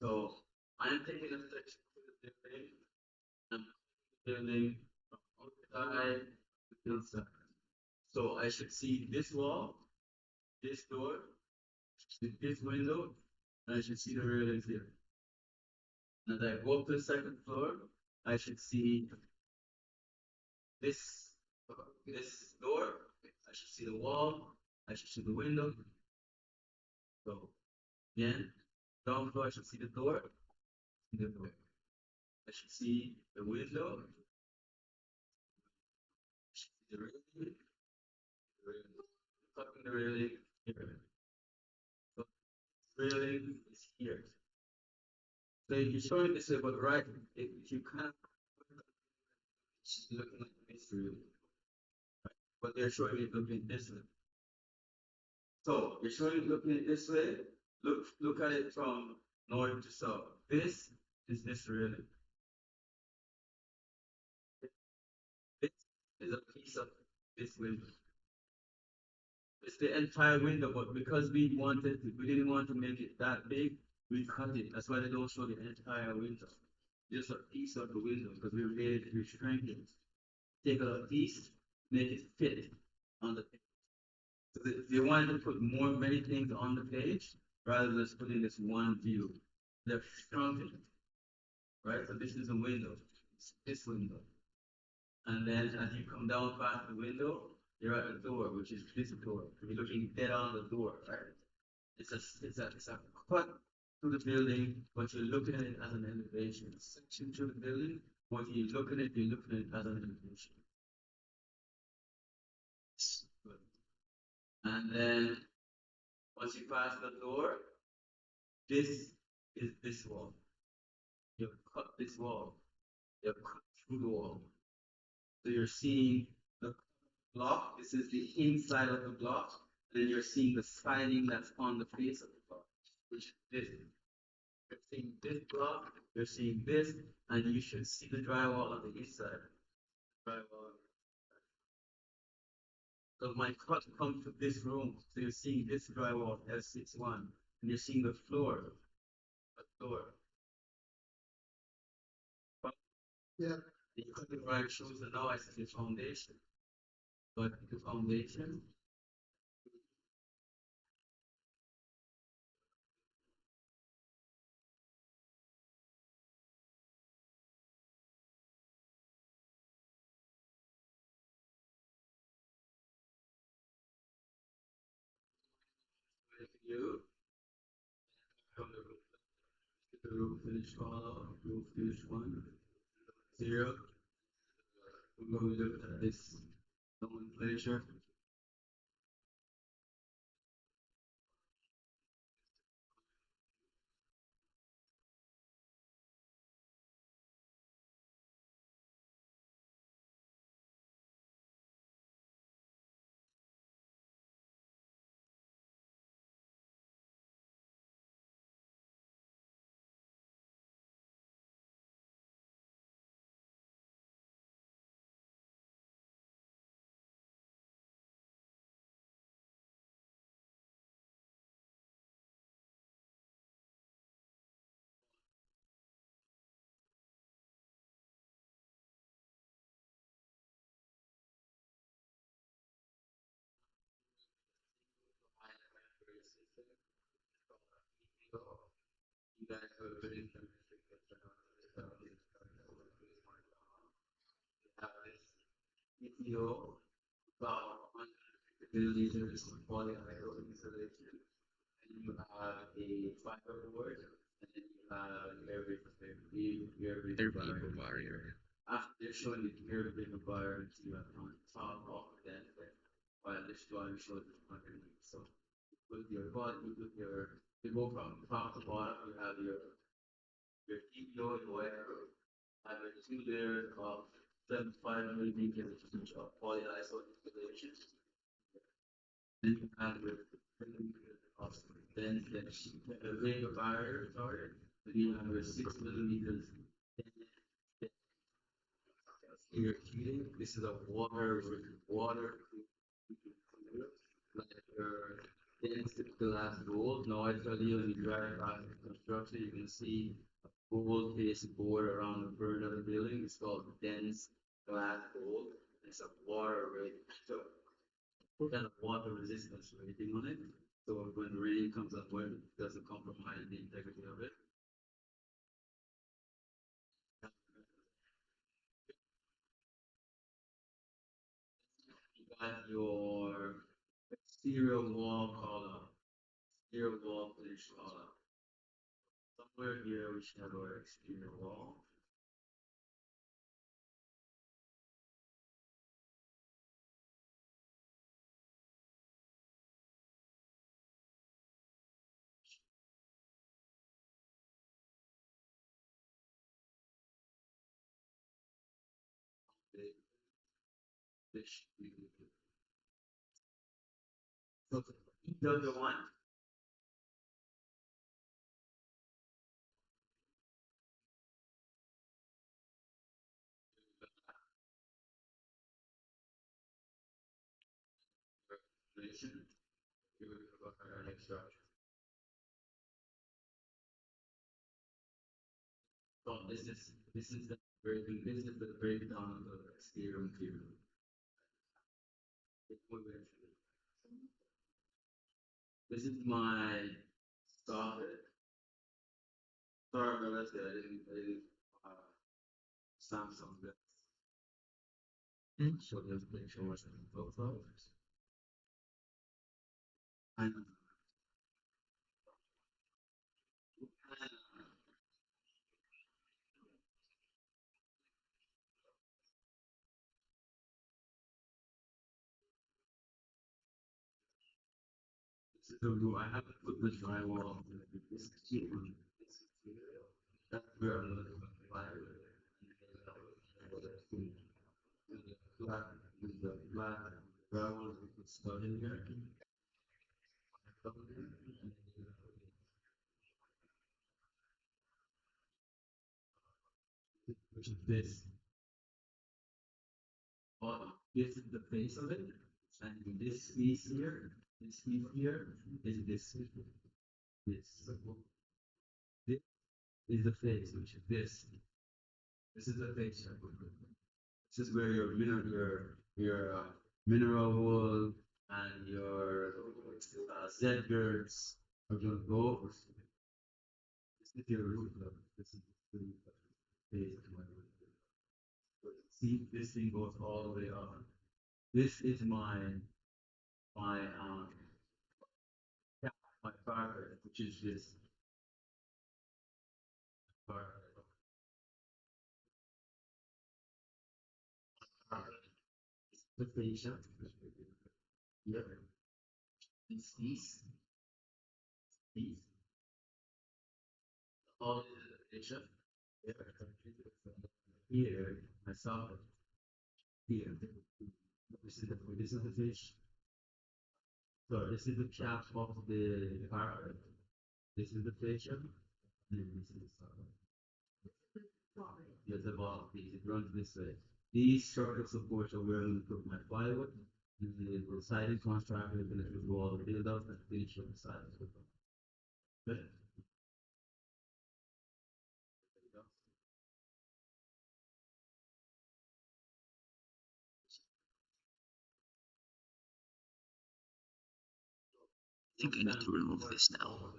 So I'm taking a section of the building. I'm building from outside to inside. So I should see this wall, this door, this window, and I should see the railings here. And as I go up to the second floor, I should see this this door. I should see the wall. I should see the window. So again, down floor, I should see the door. See the door. I should see the window. I should see the railing. The railing. Fucking the railing here. So railing is here. So if you show it this way, but right, if you can't, it's looking like this really. But they're showing it looking this way. So you're showing it looking at this way. Look at it from north to south. This is this railing. This is a piece of this window. It's the entire window, but because we didn't want to make it that big, we cut it. That's why they don't show the entire window. Just a piece of the window because we shrank it. Take a piece, make it fit on the page. So they wanted to put many things on the page rather than just putting this one view. They've shrunk it, right? So this is a window. It's this window. And then as you come down past the window, you're at the door, which is this door. You're looking dead on the door, right? It's a cut to the building, but you're looking at it as an elevation. A section to the building, but you're looking at it as an elevation. Good. And then once you pass the door, this is this wall. You cut this wall. You cut through the wall. So you're seeing the block. This is the inside of the block. And then you're seeing the siding that's on the face of the block, which is this. You're seeing this block, you're seeing this, and you should see the drywall on the east side. Drywall. So my cut comes to this room. So you're seeing this drywall L61, and you're seeing the floor. The floor. Yeah. The cutting right shows the now I see the foundation. But the foundation. You from the roof finish column, roof finish 1, 0. We're going to look at this nomenclature. You guys are very have this ETO about 150 milliliters of polyhydro insulation, and you have a fiber board, and then you have your Their vapor vapor barrier. barrier. After they're showing the air vapor barrier to you on top of that, while this drawing shows it underneath. So with your body, with your you go from top to bottom, you have your TPO and whatever, have your 2 layers of 75 millimeters each of polyiso insulation. Then you have your millimeters of then the vapor barrier, sorry, then you have your 6 millimeters. Your heating, this is a water like your dense glass board. Now actually when you drive past the construction, you can see a gold based board around the perimeter of the building. It's called dense glass board. It's a water rating, so kind of water resistance rating on it. So when rain comes on, it doesn't compromise the integrity of it. You got your exterior wall color, exterior wall finish color. Somewhere here we should have our exterior wall. This should be so each of the one relation to our next structure. So this is the breakdown of the exterior material. This is my socket. Sorry about that. I didn't Samsung that. So there's a picture of both of us. And this is the rule. I have to put the drywall. This is cute. That's where I'm looking for the fire. Black, the black drywall we put stuff in here. Which is this. This is the face of it, and this piece here, this piece here is this. This is the face, which is this. This is the face. This is where your mineral wool and your Z girds are gonna go. This is your root level. This is the face of my root level. See, this thing goes all the way up. This is my yeah, my fire, which is this fire. The fascia. Here. These, all the fascia. Here, I saw it. Here. This is the fish. So this is the cap of the parrot. This is the fascia. And this is the side. Here's the ball piece. It runs this way. These structural supports are where I'm going to put my plywood. The siding contractor is going to do all the build up and finish on the side. Good. I think I need to remove this now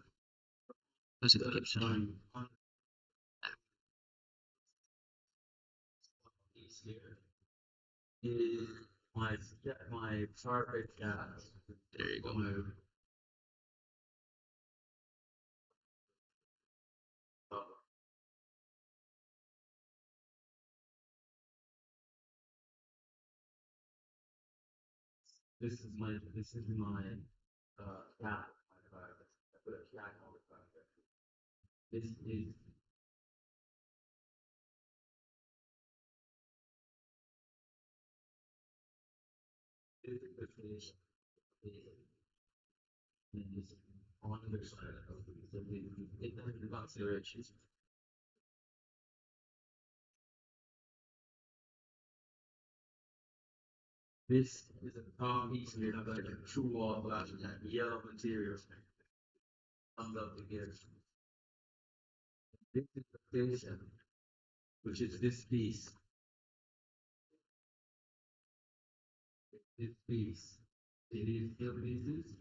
because it keeps on. Is my carpet There you go. This is my cat. I put a cat on the carpet. This is the finish. And this is on the other side of the so we take that into consideration. This is a top piece made of like a true wall flashing that yellow material comes up together. This is the fascia, which is this piece. This piece. It is still pieces.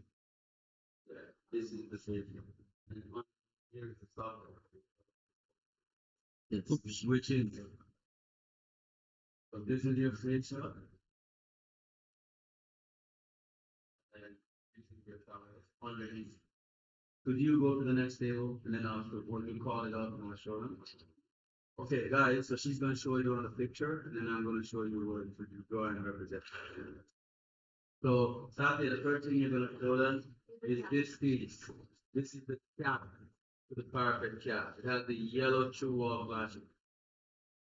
Yeah, this is the fascia. And on here is the socket. It's switching. So this is your fascia. And this is your socket underneath. Could you go to the next table and then after when we call it up and I'll show them? Okay, guys, so she's gonna show you on the picture and then I'm gonna show you what you drawing represent. So Safi, the first thing you're gonna show them is this piece. This is the cap to the parapet cap. It has the yellow true wall flashing.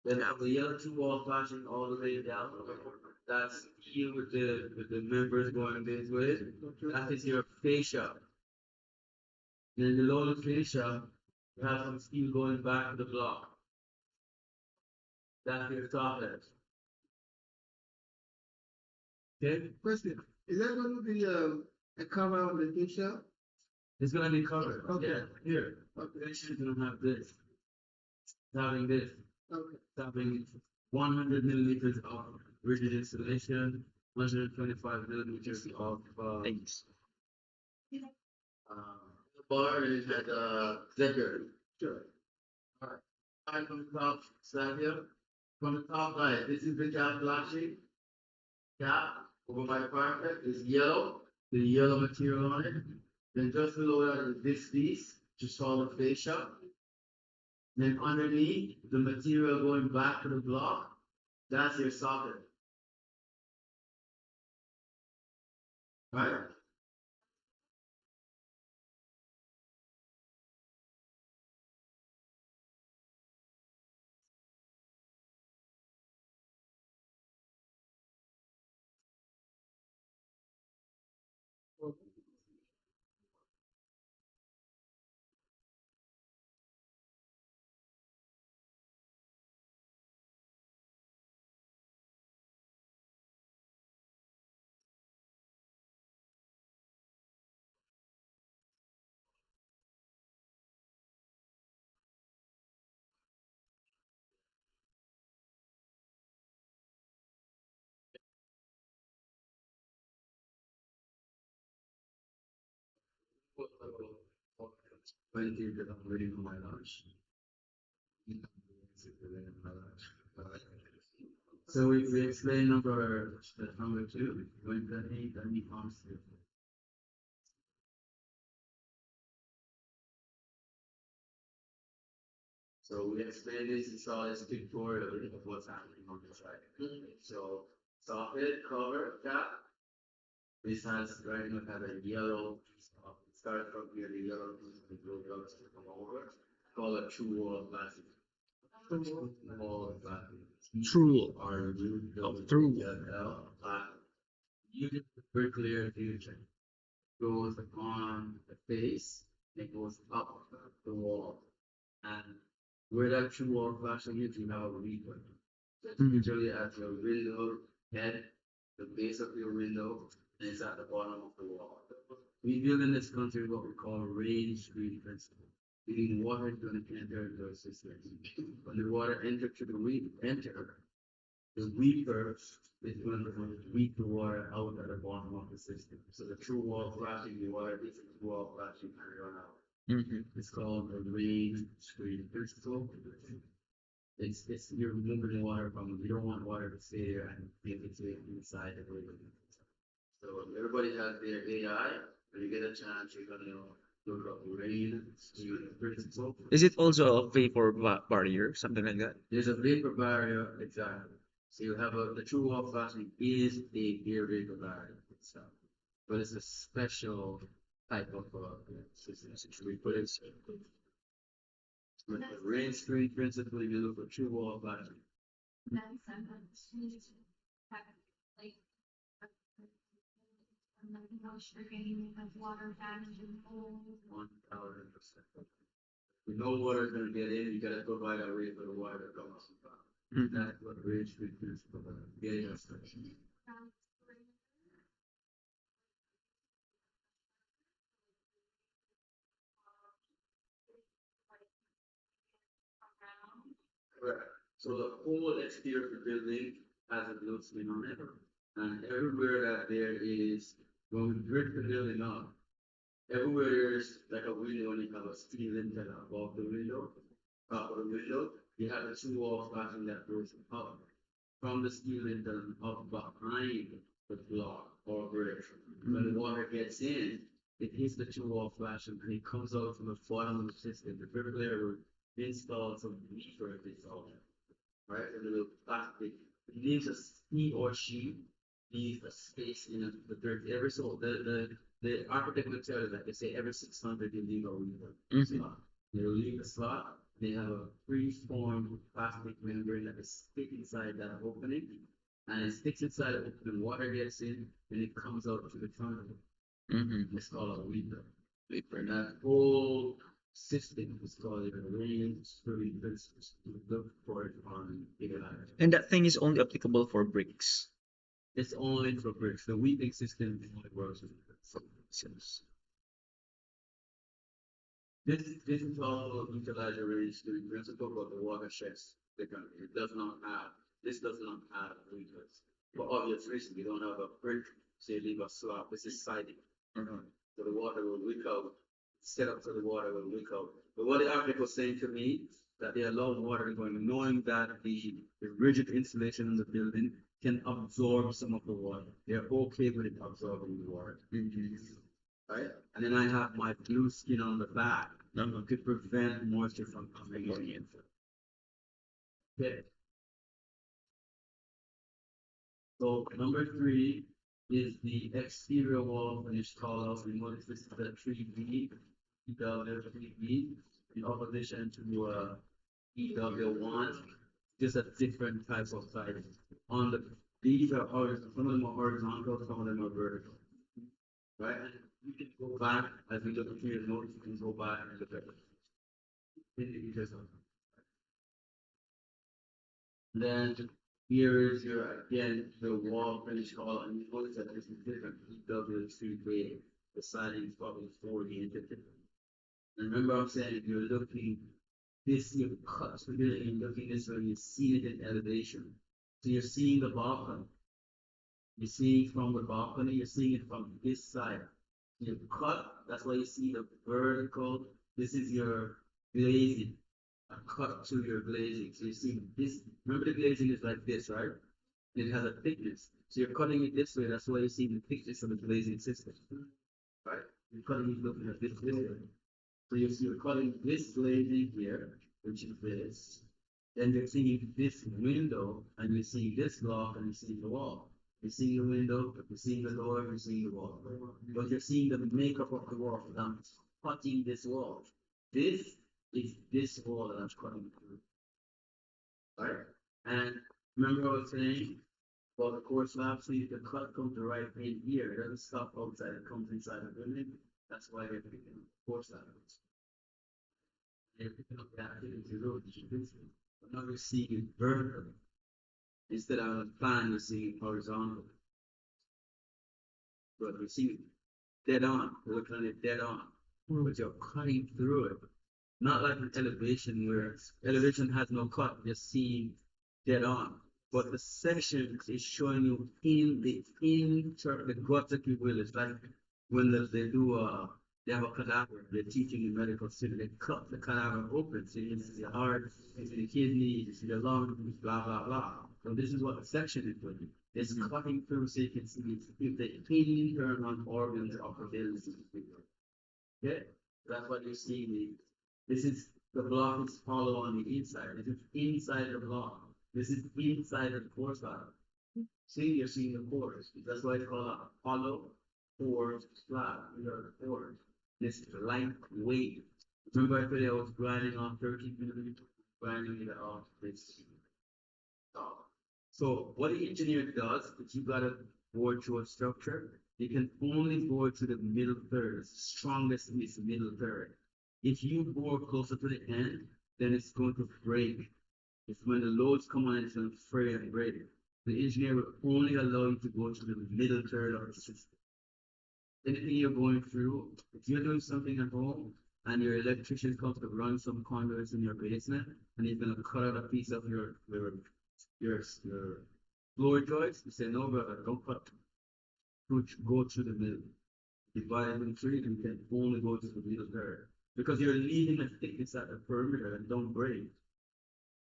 Then the yellow true wall flashing all the way down. That's you with the members going this way. That is your fascia. Then below the fascia, you have some steel going back to the block. That's your socket. Okay? Question, is that going to be a cover of the fascia? It's gonna be covered. Okay. Yeah, here. Okay. Fascia is gonna have this. It's having this. Okay. It's having 100 milliliters of rigid insulation, 125 millimeters of Thanks. bar, and it had zipper. Sure. Alright. And from the top, slide here. From the top right, this is the cap flashing. Cap over my parapet is yellow, the yellow material on it. Then just below that is this piece, just all the fascia. Then underneath, the material going back to the block, that's your socket. Right? When did I'm ready for my lunch? So we explain number two, when the eight and the constant. So we explain this, you saw this pictorial of what's happening on the side. So socket, cover, cap. This has right now has a yellow piece of it starts from here, the yellow piece of the blue colors to come over. Call it true wall plastic. True wall plastic. True. Or Through. You get the very clear fusion. Goes on the face, it goes up the wall. And where that true wall flashing is, you have a reaper. Usually at your window head, the base of your window, and it's at the bottom of the wall. We build in this country what we call rain screen principle. Meaning water is going to enter into our system. When the water enters to the weeper is going to weep the water out at the bottom of the system. So the true wall flashing, the water is the wall flashing and run out. It's called the rain screen principle. It's you're removing water from you don't want water to stay there and get it inside the building. So everybody has their AI. When you get a chance, you're gonna look up rain screen principle. Is it also a vapor barrier, something like that? There's a vapor barrier, exactly. So you have the true wall flashing is a vapor barrier itself, but it's a special type of system. We put it with the rain screen principle. You look for true wall flashing. Water damage and mold. 1,000%. We know water is gonna get in. You gotta provide a way for the water to come out. That's what rain screen principle is. Getting us. Correct. So the whole exterior of the building has a blue skin on it. And everywhere that there is, when we brick the building up, everywhere there's like a window and you have a steel lintel above the window, top of the window, you have a two wall flashing that goes up from the steel lintel up behind the block or brick. When the water gets in, it hits the two wall flashing and it comes out from the bottom of the system. The bricklayer will install some reefer this all, right? A little plastic. It leaves he or she leaves a space in the dirt every so the architect will tell you that they say every 600 you leave a window slot. You leave a slot, they have a free-formed plastic membrane that is stick inside that opening, and it sticks inside the opening, water gets in, and it comes out to the front of it. Mm-hmm. It's called a window. Paper. And that whole system is called a range screwing business. Look for it on Eagle Eye. And that thing is only applicable for bricks. It's only for bricks. The weeping system only works with bricks. Yes. This is also utilize a range screwing principle, but the watersheds, it does not have, this does not have windows. For obvious reasons, you don't have a brick, so you leave a slab. This is siding. So the water will leak out, set up so the water will leak out. But what the architect was saying to me, that they allow water going, knowing that the rigid insulation in the building can absorb some of the water. They're okay with it absorbing the water. Right? And then I have my blue skin on the back to prevent moisture from coming in. Okay. So number 3 is the exterior wall finish call out. And notice this is the 3B, EW3B, in opposition to EW1, just a different type of siding. On the these are horizontal, some of them are horizontal, some of them are vertical. Right? And you can go back as we look through your notes, you can go back and look at it. Then here is your again the wall finish call, and you notice that this is different. EW3B, the siding is probably 40 and different. And remember I'm saying if you're looking this you cut the building and looking this way, you see it in elevation. So you're seeing the balcony. You're seeing from the balcony, you're seeing it from this side. You cut, that's why you see the vertical. This is your glazing. A cut to your glazing. So you see this, remember the glazing is like this, right? It has a thickness. So you're cutting it this way, that's why you see the thickness of the glazing system. Right? You're cutting it looking at this way. So you're cutting this glazing here, which is this. Then you're seeing this window, and you're seeing this block, and you're seeing the wall. You're seeing the window, you're seeing the door, you're seeing the wall. But you're seeing the makeup of the wall. I'm cutting this wall. This is this wall that I'm cutting through. Right? And remember what I was saying about the core slab? So the cut comes to right in here. It doesn't stop outside, it comes inside the building. That's why they're picking core slabs. They're picking up that zero. But now you're seeing it vertically. Instead of a plan, you're seeing it horizontal. But you're seeing it dead on. You're looking at it dead on. But you're cutting through it. Not like an elevation where elevation has no cut, you're seeing dead on. But the section is showing you in the guts, if you will. It's like when they do they have a cadaver, they're teaching in medical student, they cut the cadaver open, so you see the heart, you see the kidney, you see the lungs, blah blah blah. So this is what the section is doing. It's cutting through so you can see the internal organs of the building. Okay? That's what you're seeing. This is the block is hollow on the inside. This is inside the block. This is inside of the core slab. See, you're seeing the pores. That's why it's called a hollow core slab. These are the pores. This is lightweight. Remember I said I was grinding off 13 millimeters, grinding it off this. So what the engineer does is you gotta bore through a structure. You can only bore to the middle third. The strongest is the middle third. If you bore closer to the end, then it's going to break. It's when the loads come on, it's going to fray and break. The engineer will only allow you to go to the middle third of the system. Anything you're going through, if you're doing something at home and your electrician comes to run some conduits in your basement, and he's gonna cut out a piece of your floor joist, you say, no, brother, don't cut. Go through the middle. Divide it in three, and you can only go to the middle there. Because you're leaving a thickness at the perimeter and don't break.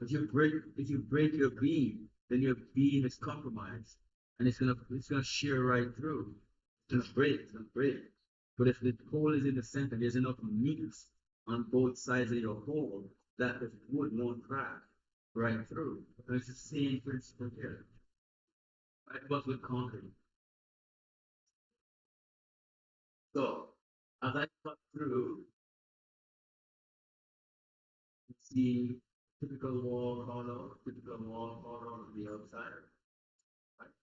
If you break your beam, then your beam is compromised. And it's gonna shear right through. It's gonna break. But if the hole is in the center, there's enough meat on both sides of your hole that the wood won't crack right through. And it's the same principle here. Right? But with concrete. So as I cut through, you see typical wall hollow on the outside. Right?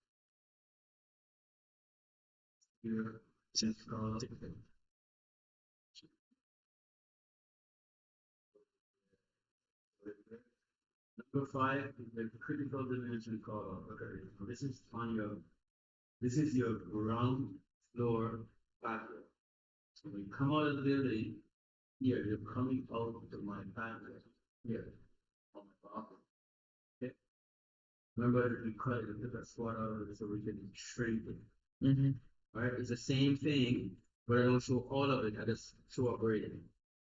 Here, it's called number 5 is the critical dimension call. Okay, so this is your ground floor pathway. So when you come out of the building, here you're coming out to my pathway here on my property. Okay. Remember that we cut it and took a spot out of it so we can shrink it. Mm-hmm. Right? It's the same thing, but I don't show all of it. I just show a grading.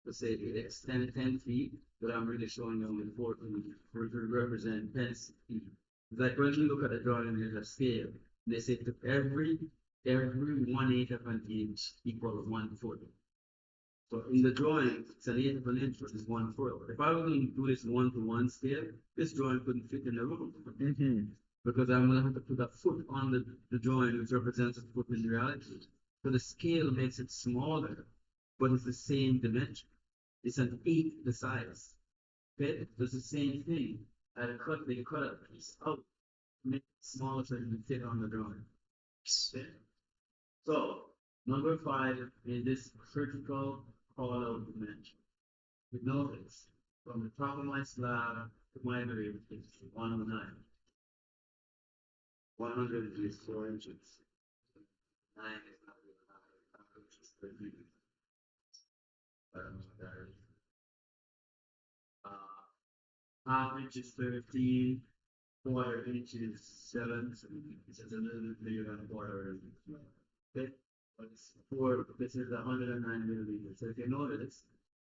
Let's say it extends 10 feet, but I'm really showing you only 4 feet, which would represent 10 feet. It's like when you look at a drawing and there's a scale, they say to every 1/8 of an inch equals 1 foot. So in the drawing, it's an 1/8 of an inch, which is 1 foot. If I was going to do this 1-to-1 scale, this drawing couldn't fit in the room. Mm-hmm. Because I'm going to have to put a foot on the drawing, which represents a foot in reality. So the scale makes it smaller, but it's the same dimension. It's an 1/8 the size. Okay? So it's the same thing. They cut a piece out, make it smaller so it can fit on the drawing. Okay? So, number 5 is this critical call-out dimension. You notice, from the top of my slab to my grave, it's 109. 100 is 4 inches. 9 is not really high, which is 30. I don't know what that is. Half inch is 13, 1/4 inch is 7, so it's just a little bit bigger than a quarter. Okay, but it's 4, this is 109 millimeters. So if you notice,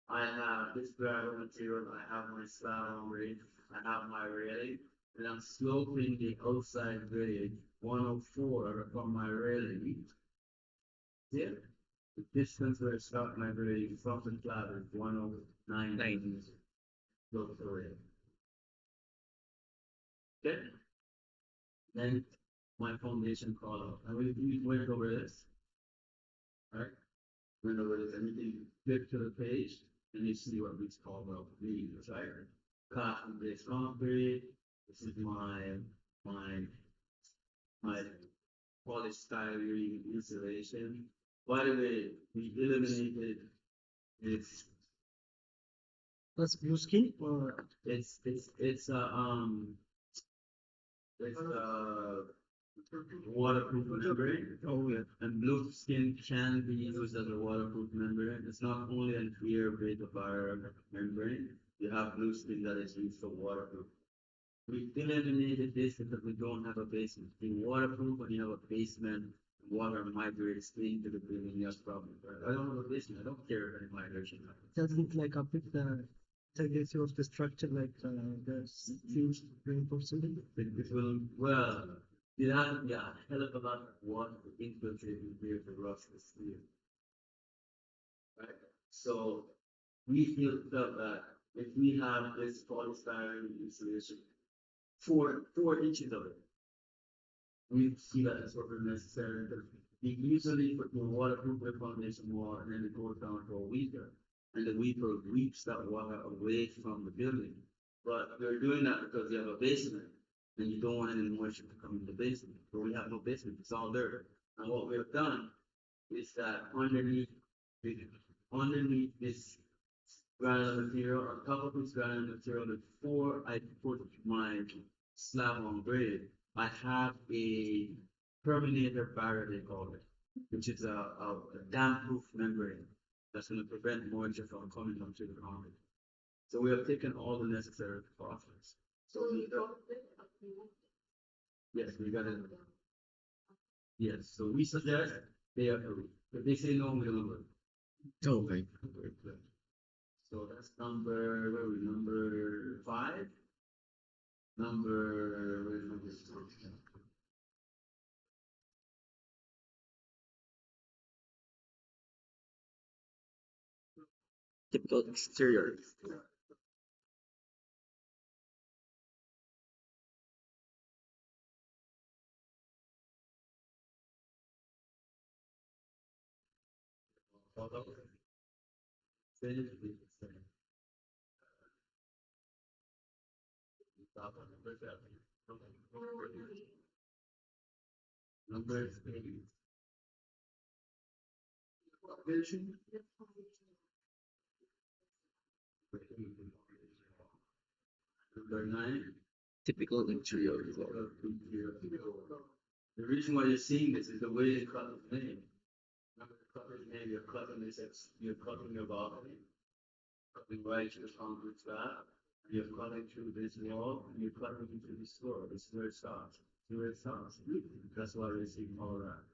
I have this gravel material, I have my slab on grade, I have my railing, and I'm sloping the outside grade 104 from my railing. Yeah, the distance where I start my grade from the slab is 109 millimeters. Slope the railing. Okay, then my foundation call out. And we went over this, right? Went over this, and you can flip to the page and you see what these called out means, right? Cotton based concrete. This is my polystyrene insulation. By the way, we eliminated this. That's blue skin or It's waterproof membrane. oh yeah. And blue skin can be used as a waterproof membrane. It's not only an air vapor barrier membrane. You have blue skin that is used for waterproof. We eliminated this because we don't have a basement. In waterproof, when you have a basement, water migrates into the building, you have problems. Right? I don't have a basement. I don't care if any migration happens. Doesn't like affect the integrity of the structure like the fused reinforcement. It will, well, you have a hell of a lot of water infiltrating here to rust the steel. Right? So we felt that if we have this polystyrene insulation, 4 inches of it, we see that it's what we're necessary because we usually put the waterproof foundation wall and then it goes down to a weeper. And the weeper weeps that water away from the building. But we're doing that because you have a basement and you don't want any moisture to come in the basement. But we have no basement, it's all dirt. And what we've done is that underneath this granite material, on top of this granite material, before I put my slab on grade, I have a permeator barrier, they call it, which is a damp proof membrane. That's gonna prevent moisture from coming onto the concrete. So we have taken all the necessary precautions. So yes, we got it. Yes, so we suggest they approve. If they say no, we don't approve. Okay. So that's number, where are we, number 5? Where's number 6? Typical exterior. Number 8. Vision. Number 9. Typical interior floor. The reason why you're seeing this is the way they cut the name. Remember the cutter's name, you're cutting your balcony, cutting right to the concrete slab, you're cutting through this wall, and you're cutting into this floor. This is where it starts. See where it starts? That's why we're seeing all of that.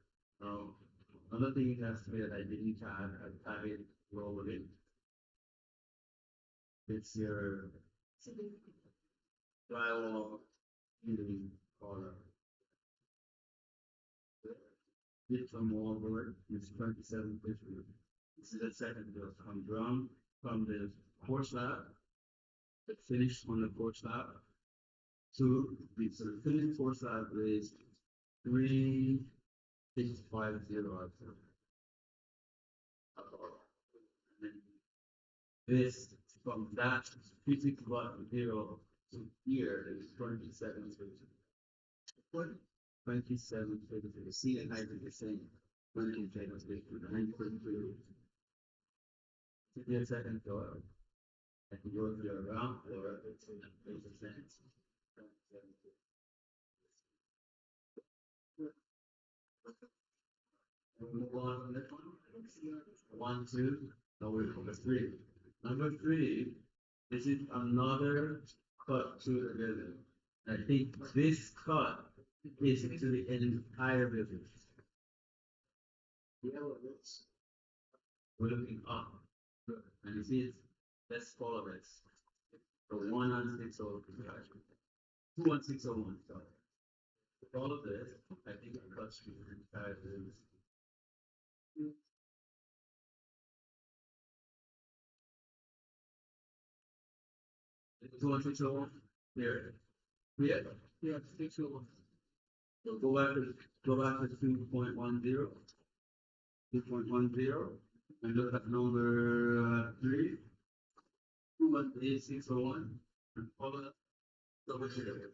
Another thing it has to be that I didn't tag, I tagged it roll it in. It's your drywall in the corner. It's from wallboard, it's 2750. This is the second bill from the core slab, the finish on the core slab. So the finished core slab is 3650. This from that 3650 to here is 2750. What? 2750. See and height is the same. 2750. Give me a second to I can go through a round or it's a sense. Move on to the next one. 1, 2. No, wait, number 3. Number 3, this is another cut to the building. I think this cut is to the entire building. We're looking up. And you see it's, let's follow this. So 1 on 601. 2 on 601, sorry. With all of this, I think it cuts to the entire building. Two on 601? Here. Yeah. Yeah, 601. So go back to 2.10. 2.10. And look at number 3. 2.8601. And follow that. Over here.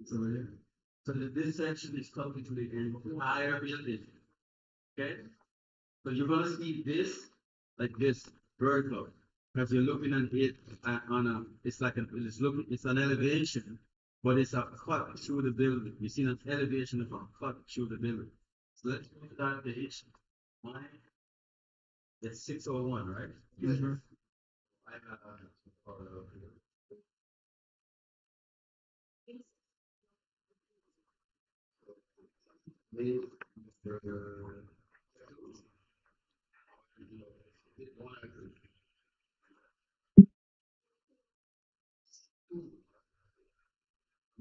It's over here. So this section is talking to the entire building. Okay? So you're gonna see this like this vertical. Because you're looking at it on a, it's like it's an elevation, but it's a cut through the building. You see an elevation of a cut through the building. So let's go to that page. It's 601, right? Mm-hmm. I got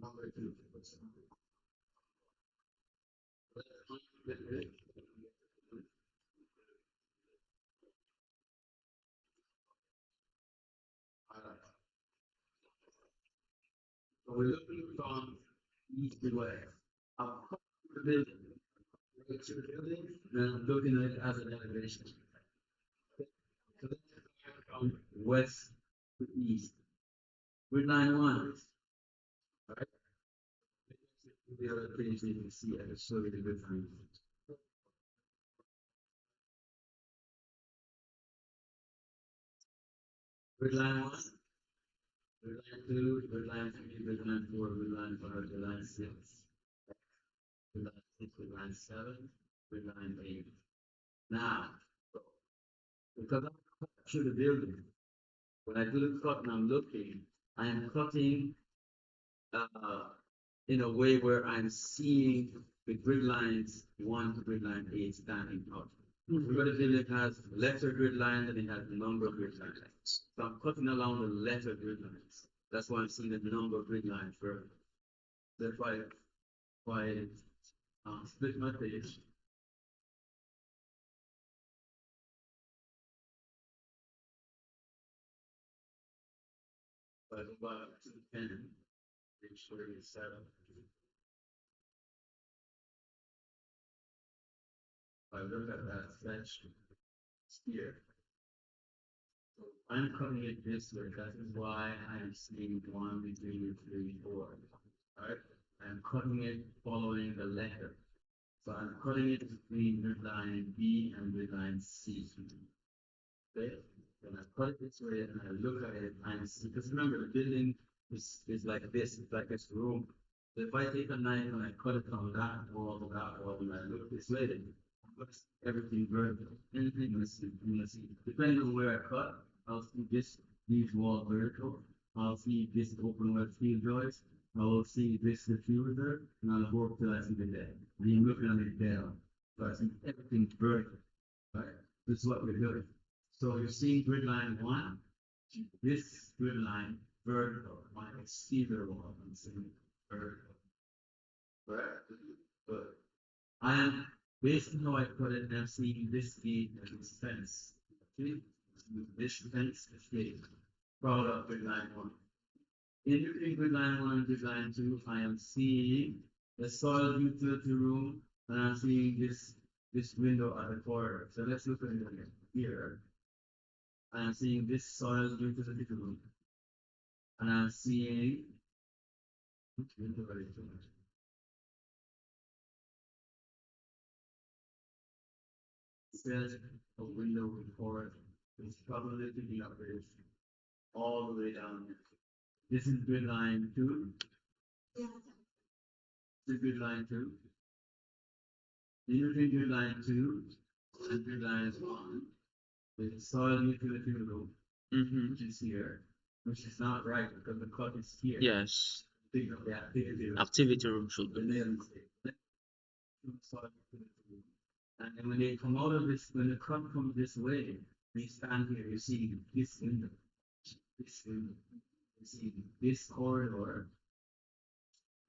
number 2. So we're looking from east to west. Up the building. Right to the building, and I'm looking at it as an elevation. So let's go from west to east. With 9-1. Alright. The other page you can see, I can show you the difference. Grid line 1, grid line 2, grid line 3, grid line 4, grid line 5, grid line 6, grid line 6, grid line 7, grid line 8. Now, because I'm cutting through the building, when I do the cut and I'm looking, I am cutting uh, in a way where I'm seeing the grid lines one to grid line eight standing out. Everybody building has letter grid lines and it has number grid lines. So I'm cutting along the letter grid lines. That's why I'm seeing the number grid lines for that's why split my page. But go back to the pen, make sure it's set up. If I look at that sketch here. So I'm cutting it this way. That is why I am seeing 1, 2, 3, 4. Alright? I'm cutting it following the letter. So I'm cutting it between grid line B and grid line C. Okay? When I cut it this way and I look at it, I'm seeing, because remember the building is like this, it's like this room. So if I take a knife and I cut it from that wall to that wall and I look this way, then everything vertical. Anything you see. Depending on where I cut, I'll see these walls vertical. I'll see this open web field joist. I will see this diffuser, and I'll work till I see the dead. And you're looking at it down. So I see everything vertical. Right? This is what we're doing. So you're seeing grid line 1, this grid line vertical, my exterior wall, I'm seeing vertical. Correct? But I am based on how I put it, I'm seeing this gate and this fence. Okay? This fence is gate. Followed up with line 1. In between grid line 1 and grid line 2, I am seeing the soil utility room, and I'm seeing this window at the corner. So let's look at it again. Here, I am seeing this soil utility room, and I'm seeing which window are you doing? Says a window report is probably picking up this all the way down here. This is grid line 2. Yeah. This is grid line 2. In between grid line 2 and grid line 1, the soil utility room, which is here, which is not right because the cut is here. Yes. Think of the activity room. Activity room should The be. nail mistake. Soil utility room. And then when they come out of this, when the cut comes this way, they stand here, you see this window, you see this corridor,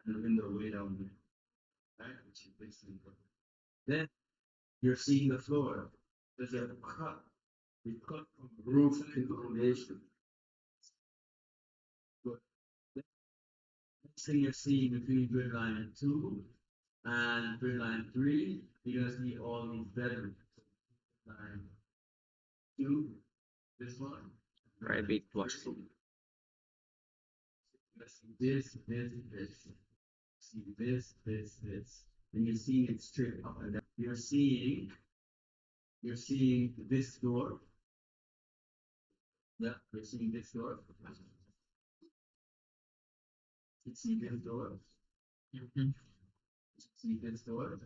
and the window way down there, right? Which is this window. Then you're seeing the floor. There's a cut. We cut from roof to foundation. Good. Next thing you're seeing between grid line 2 and grid line 3, you're gonna see all these bedrooms. Line 2, this one. Private washroom. This. See this. And you're seeing it straight up and down. You're seeing this door. Yeah, you're seeing this door. You see this door. See this door.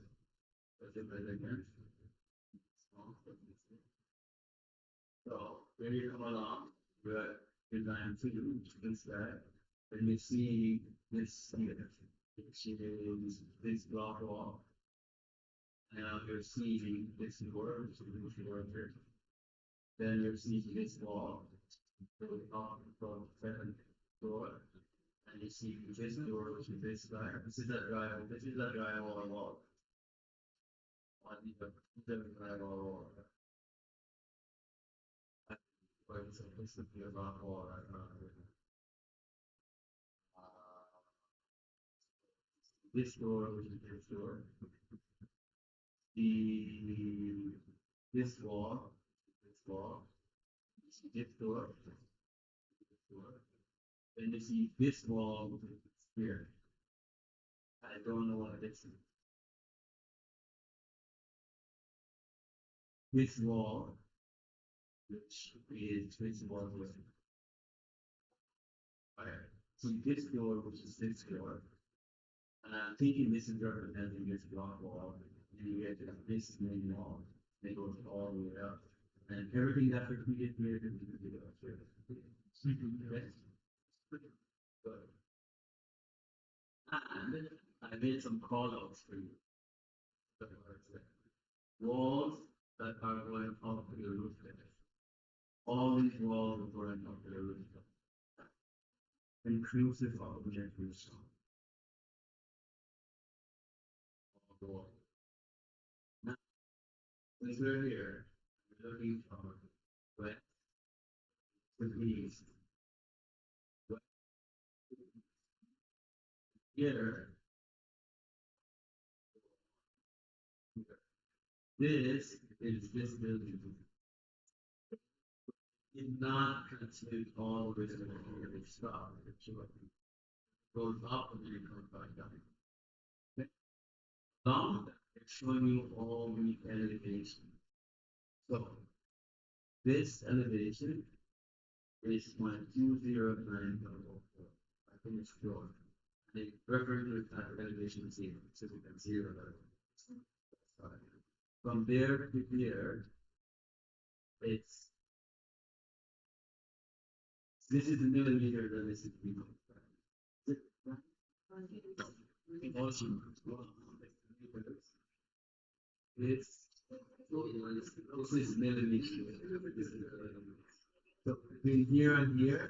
So when you come along, you're line 2, this guy, and you see this here, which is this block wall. Now you're seeing this door, which is this door here. Then you're seeing this wall, going off from second door, and you see this door, which is this guy. This is that drywall wall. On the drywall wall. So this is the block wall right now. This door, which is this door. This wall, this door, then you see this wall here. I don't know what this is. This wall, which is this wall here. Alright, see this door, which is this door. And I'm thinking this is representing this block wall. And you get this main wall. It goes all the way up. And everything that we get here is going to upstairs. Good. And I made some call outs for you. Walls that are going up to the roof there. All these walls are going up to the roof. Inclusive of the roof. Wall. Now, since we're here, we're looking from west to east. West to east. Here, this is this building. Did not continue all the way to the here, it stopped. It goes up and then it comes back down. Okay. Along with that, it's showing you all the elevation. So this elevation is 0.209. I think it's floor. And it refers to that elevation zero, so we can zero that. From there to here, it's this is the millimeter that this is people. Awesome. It's this is millimeter. So between here and here,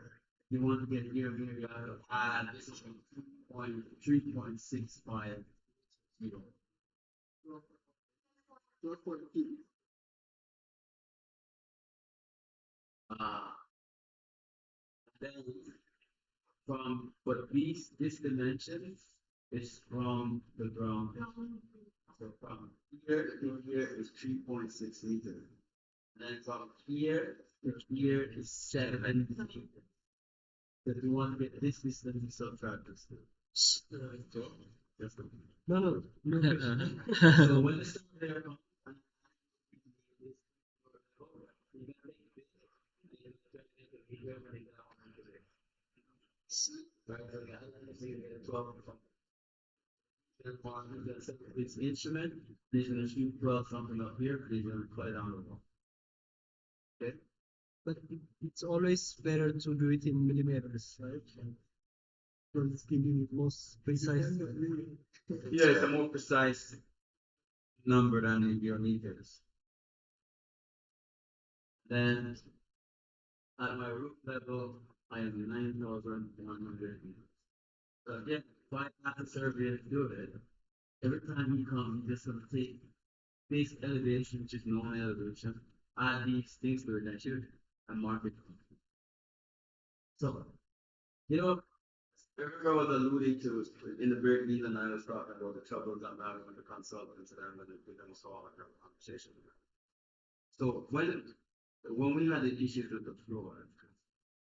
you want to get here and here, you have to add this is 3.65 zero. Then from but this dimension is from the ground. So from here to here is 3.6 meters. And then from here to here is 7 meters. So if you want to get this distance, you subtract this. No. So when the sun there comes, it's instrument, they're gonna shoot 12 something up here, they're gonna play down the wall. Okay? But it's always better to do it in millimeters, right? So it's giving it most precise. Yeah, it's a more precise number than in your meters. Then at my roof level, I am 9,100 meters. So again, if I have to survey to do it, every time you come, you just gonna take this elevation, which is normal elevation, add these things to it, and mark it. So, you know, remember I was alluding to in the break meeting, I was talking about the troubles I'm having with the consultants and I'm gonna with them solve a conversation. So when we had the issues with the floor,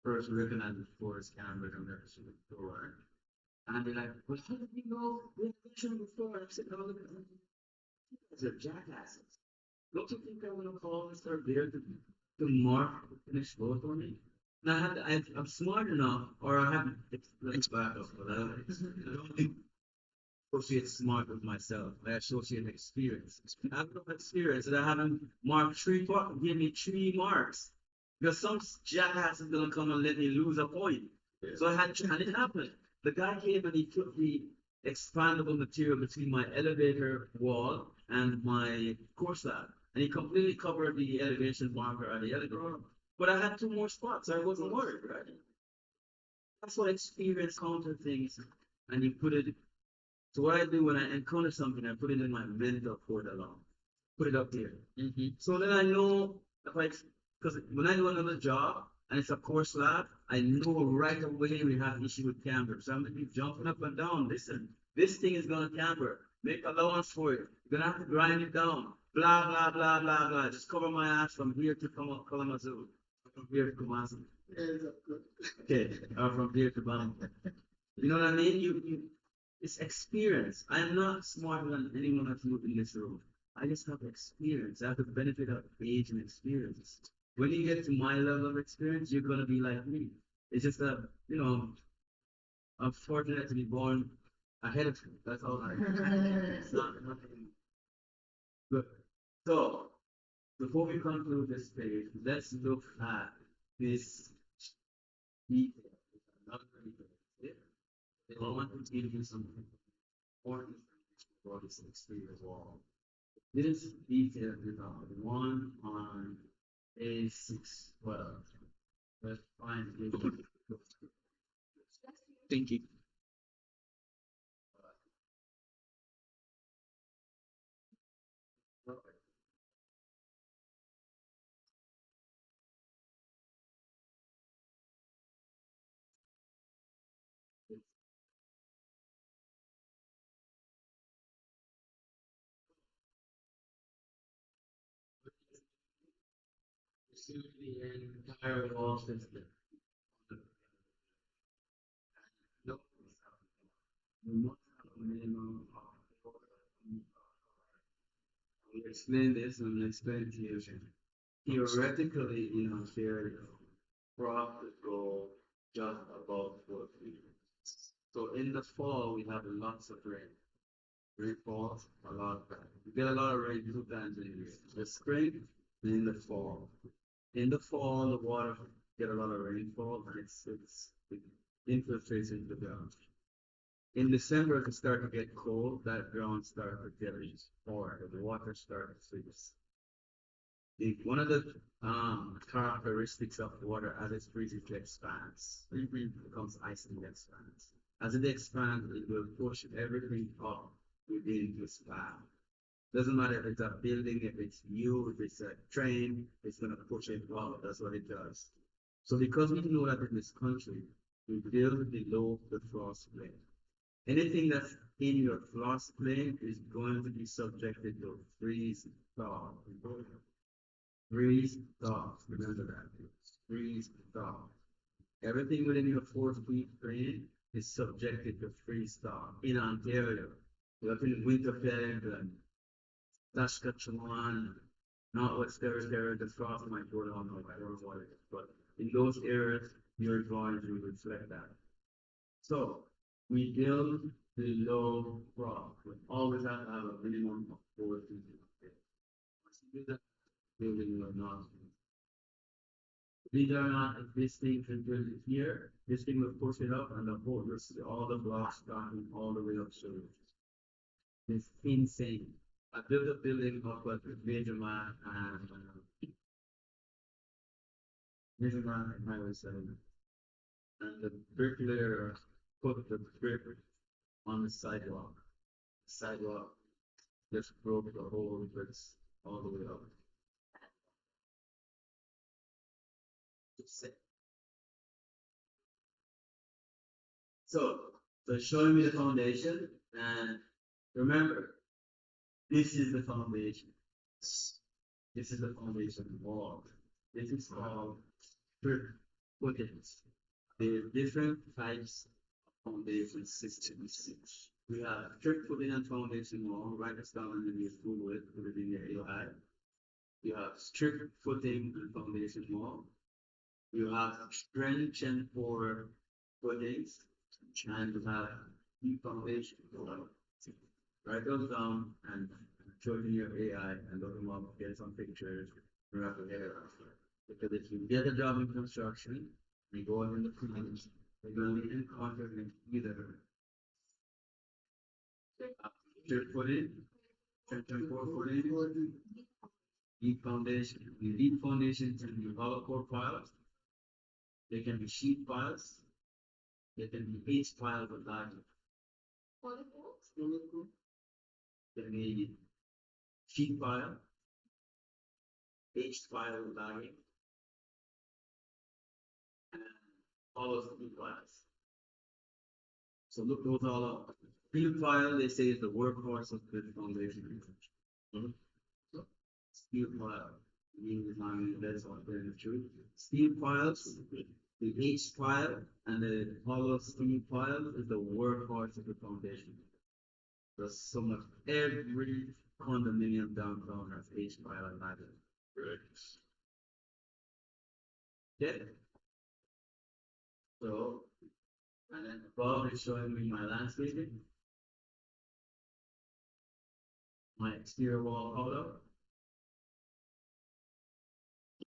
first we recognized the floor is cambered and there's the floor. And they're like, well, how did you know we had an issue with the floor? I said, no, look at them. They're jackasses. Don't you think I'm gonna call and start there to mark the finished floor for me? And I'm smart enough, or I haven't, let's back up, but I don't associate smart with myself. I associate experience. I have enough experience that I haven't marked give me 3 marks. Because some jackass is gonna come and let me lose a point. So I had, and it happened. The guy came and he took the expandable material between my elevator wall and my core slab. And he completely covered the elevation marker and the elevator. But I had 2 more spots, so I wasn't worried, right? That's what experience counter things, and you put it. So what I do when I encounter something, I put it in my mental folder along. Put it up here. So then I know if because when I do another job and it's a core slab, I know right away we have issue with camber. So I'm gonna be jumping up and down. Listen, this thing is gonna camber. Make allowance for it. You're gonna have to grind it down. Blah blah blah blah blah. Just cover my ass from here to Kalamazoo. From here to Kumasi. Okay, or from here to Bam. You know what I mean? It's experience. I'm not smarter than anyone that's in this room. I just have experience. I have the benefit of age and experience. When you get to my level of experience, you're gonna be like me. It's just that, you know, I'm fortunate to be born ahead of you. That's all. It's not nothing good. So Before we conclude this page, let's look at this detail. Another detail. I want to give you some important information about this exterior wall. This detail is on one on A612. Let's find it. Thank you. The entire wall system. No, we must have a minimum of we explain this and we explain to you. Theoretically, theory, crop could go just above 4 feet. So in the fall, we have lots of rain. Rainfall, a lot of rain. We get a lot of rain 2 times a year. The spring and in the fall. In the fall, the water get a lot of rainfall and it infiltrates into the ground. In December, it start to get cold. That ground starts to get hard. The water starts to freeze. One of the characteristics of water as it freezes, it expands. It becomes ice and it expands. As it expands, it will push everything up within the span. Doesn't matter if it's a building, if it's you, if it's a train, it's gonna push it up. That's what it does. So because we know that in this country, we build below the frost plain. Anything that's in your frost plain is going to be subjected to freeze thaw. Freeze thaw. Remember that. Freeze thaw. Everything within your 4 feet plain is subjected to freeze thaw. In Ontario, up in Winterfeld and Saskatchewan, not West Territory, the frost might go down, I don't know what it is, but in those areas, your drawings will reflect that. So, we build below frost. We always have to have a minimum of 4 feet. Once you do that, building will not. These are not existing until here. This thing will push it up and the whole, you'll see all the blocks starting all the way up to it. It's insane. I built a building up with Major Man and Highway 7. And the bricklayer put the brick on the sidewalk. The sidewalk just broke the whole bricks all the way up. So showing me the foundation, and remember, this is the foundation. This is the foundation wall. This is called brick footings. There are different types of foundation systems. We have strip footing and foundation wall. Write this down in your Google it, put it in your AI. You have strip footing and foundation wall. You have trench and pour footings, and you have deep foundation. Write those down and show it in your AI and look them up, get some pictures, wrap your head around it. Because if you get a job in construction, you go out in the field, you're going to be encountering either strip footing, trench and pour footing, deep foundation. The deep foundation can be hollow core piles. They can be sheet piles. They can be H piles or larger. They may sheet pile, H pile or larger, and all of the piles. So look those all up. Steel pile, they say, is the workhorse of the foundation. Steel pile, that's what they're the truth. Steel piles, the H pile and the hollow steel pile is the workhorse of the foundation. So some of every condominium downtown has H pile and ladder. Okay. So, and then above is showing me my landscaping, my exterior wall color,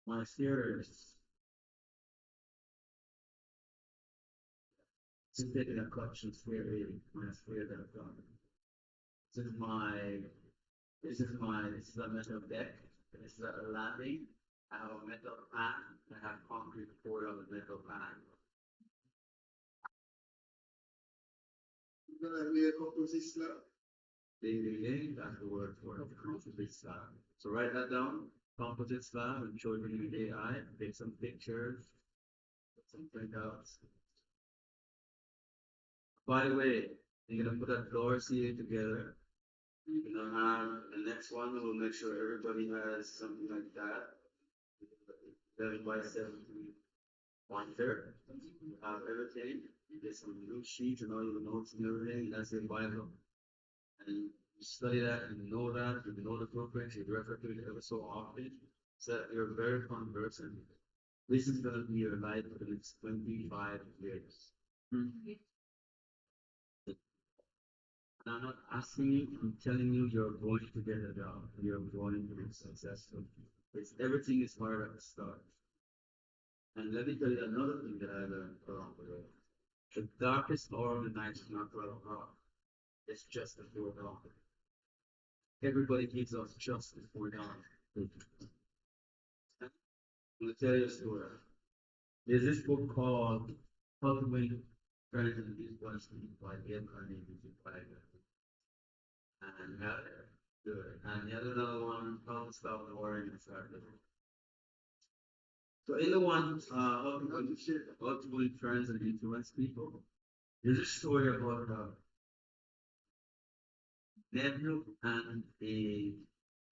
my stairs. Just taking a collection stair my stair that I've done. This is my this is a metal deck. This is a landing. I have a metal pan. I have concrete poured on the metal pan. You're gonna lay a composite slab. That's the word for it, composite slab. So write that down, composite slab, and show it in the AI, take some pictures, put some printouts. By the way, you're gonna put that floor ceiling together. You're gonna have the next one, we'll make sure everybody has something like that. 11 by 17 pointer, have everything, get some blue sheets and all your notes and everything, that's your Bible. And you study that and know that, you know the blueprints, you refer to it ever so often, so that you're a very conversant. This is gonna be your life for the next 25 years. And I'm not asking you, I'm telling you, you're going to get a job, you're going to be successful. It's, everything is hard at the start. And let me tell you another thing that I learned along the way. The darkest hour of the night is not 12 o'clock. It's just before dawn. Everybody gives us just before dawn. I'm gonna tell you a story. There's this book called Cultivating Friends and These Ones by Dale Carnegie. And good. And the other one called Stop Worrying and Start Living. So in the one, ultimately friends and influence people, there's a story about nephew and a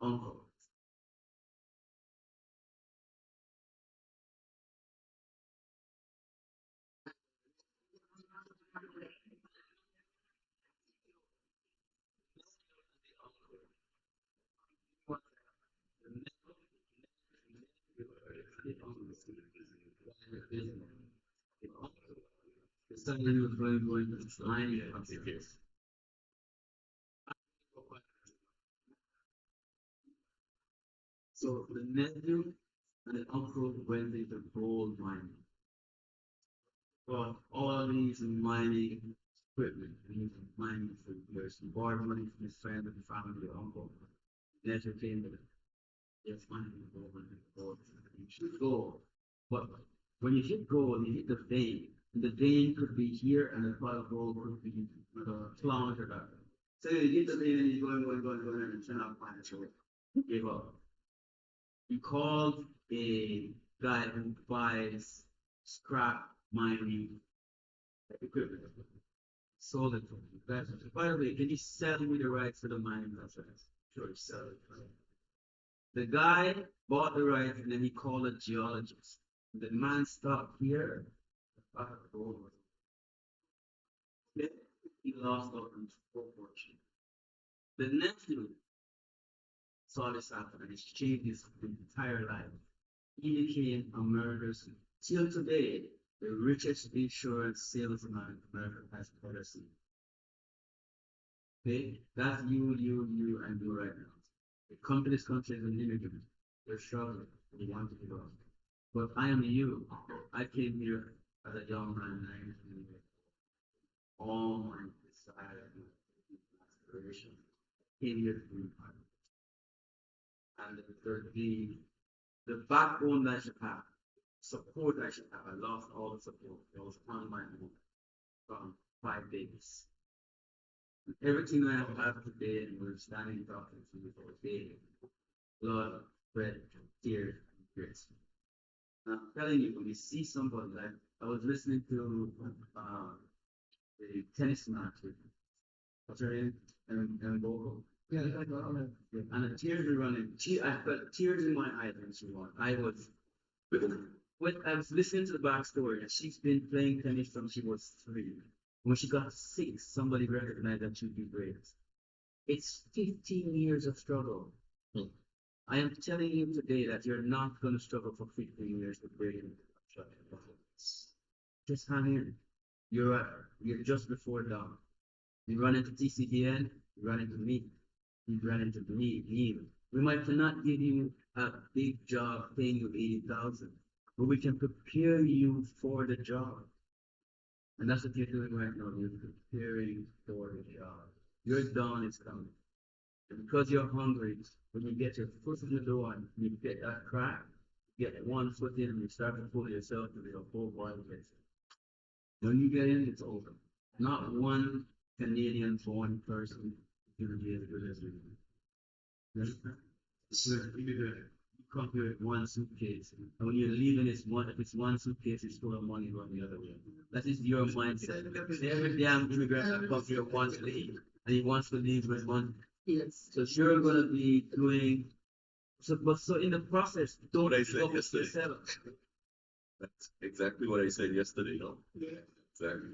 uncle. Suddenly was going to flying across the face. So the nephew and the uncle went into gold mining. Well, all these mining equipment, these mining for years, he borrowed money from his friend and family, the uncle. Nephew came with it. Yes, mining gold, you should go. But when you hit gold, you hit the vein. And the vein could be here, and the pot of gold could be a kilometer back. So you hit the vein, and he's going, and turn out find it. Gave up. He called a guy who buys scrap mining equipment. Sold it to him. By the way, can you sell me the rights to the mining process? Sure, sell it. The guy bought the rights and then he called a geologist. The man stopped here. He lost out on full fortune. The nephew saw this happen and it changed his entire life. He became America's, till today, the richest insurance salesman America has ever seen. Okay? That's you, and you right now. You come to this country as an immigrant, you're struggling, you want to give up. But I am you. I came here as a young man, all my desire and aspiration came here to be part of it. And the backbone that I should have, support I should have, I lost all the support. I was on my own from 5 days. And everything I have today, and we're standing talking to you for day, blood, sweat, tears, and grit. And I'm telling you, when you see somebody like, I was listening to the tennis match with, what's her name? And Bogle. Yeah, And the tears were running. I felt tears in my eyes when she won. I was listening to the backstory, and she's been playing tennis from she was 3. When she got 6, somebody recognized that she'd be great. It's 15 years of struggle. I am telling you today that you're not going to struggle for 15 years to break into just hang in. You're just before dawn. You run into TCDN, you run into me, you run into me, Neil, We might cannot give you a big job paying you 80,000, but we can prepare you for the job. And that's what you're doing right now. You're preparing for the job. Your dawn is coming. And because you're hungry, when you get your foot in the door and you get that crack, you get one foot in and you start to pull yourself to your whole body gets it. When you get in, it's over. Not one Canadian born person is going to be as good as you. You understand? So you come here with one suitcase, and when you're leaving, if it's one suitcase, it's full of money going the other way. That is your mindset. Every damn immigrant that comes here wants to leave, and he wants to leave with one. Yes. So you're gonna be doing so in the process, don't What I give said up on yesterday. yourself. That's exactly what I said yesterday, no? Yeah. Exactly.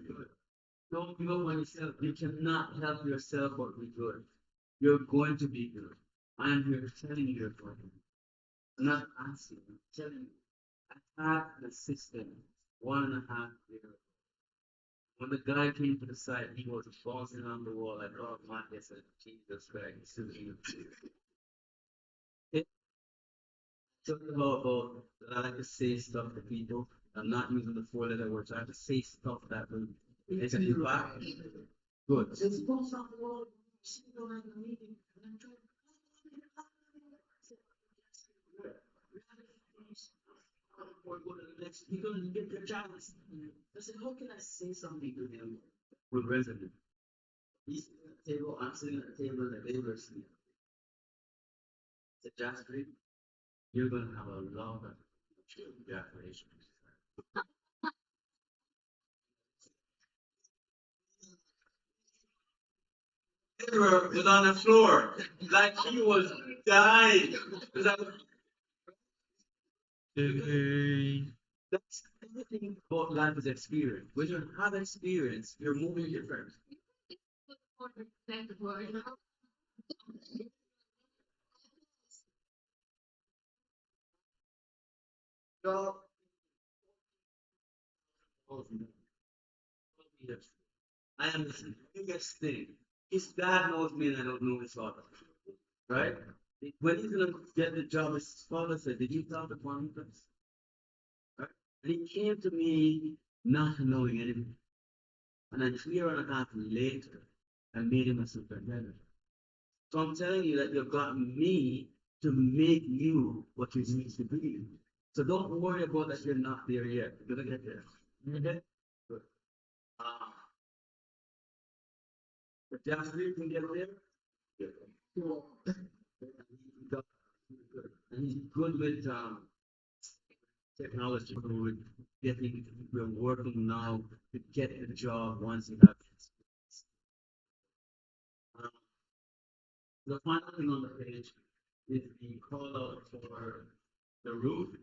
Don't give up on yourself. You cannot help yourself but be good. You're going to be good. I'm here telling you you're going. I'm not asking, I'm telling you. I had the system 1.5 years. When the guy came to the site, he was bouncing on the wall like, oh my, I said, Jesus Christ. It talk about that I like to say stuff to people. I'm not using the 4-letter words. I have to say stuff that will make you back. Good. Just bounce off the wall, sit down in the meeting, and then try. Or go to the next, you're gonna get your chance. I said, how can I say something to him with resonance? He's sitting at the table, I'm sitting at the table, and the neighbor's sitting. I said, Jasper, you're gonna have a lot of congratulations. Edward was on the floor like he was dying. That's everything about life is experience. When you have experience, you're moving different. So, I am the biggest thing. His dad knows me and I don't know his father. Right? When he's gonna get the job, his father said, did you talk to Kwame first? Right? And he came to me not knowing anything. And then 2.5 years later, I made him a superintendent. So I'm telling you that you've got me to make you what you need to be. So don't worry about that you're not there yet. You're gonna get there. Okay? Good. But Jasper can get there. Good. And he's good with technology. With getting, we're working now to get the job once he has experience. The final thing on the page is the call out for the roof.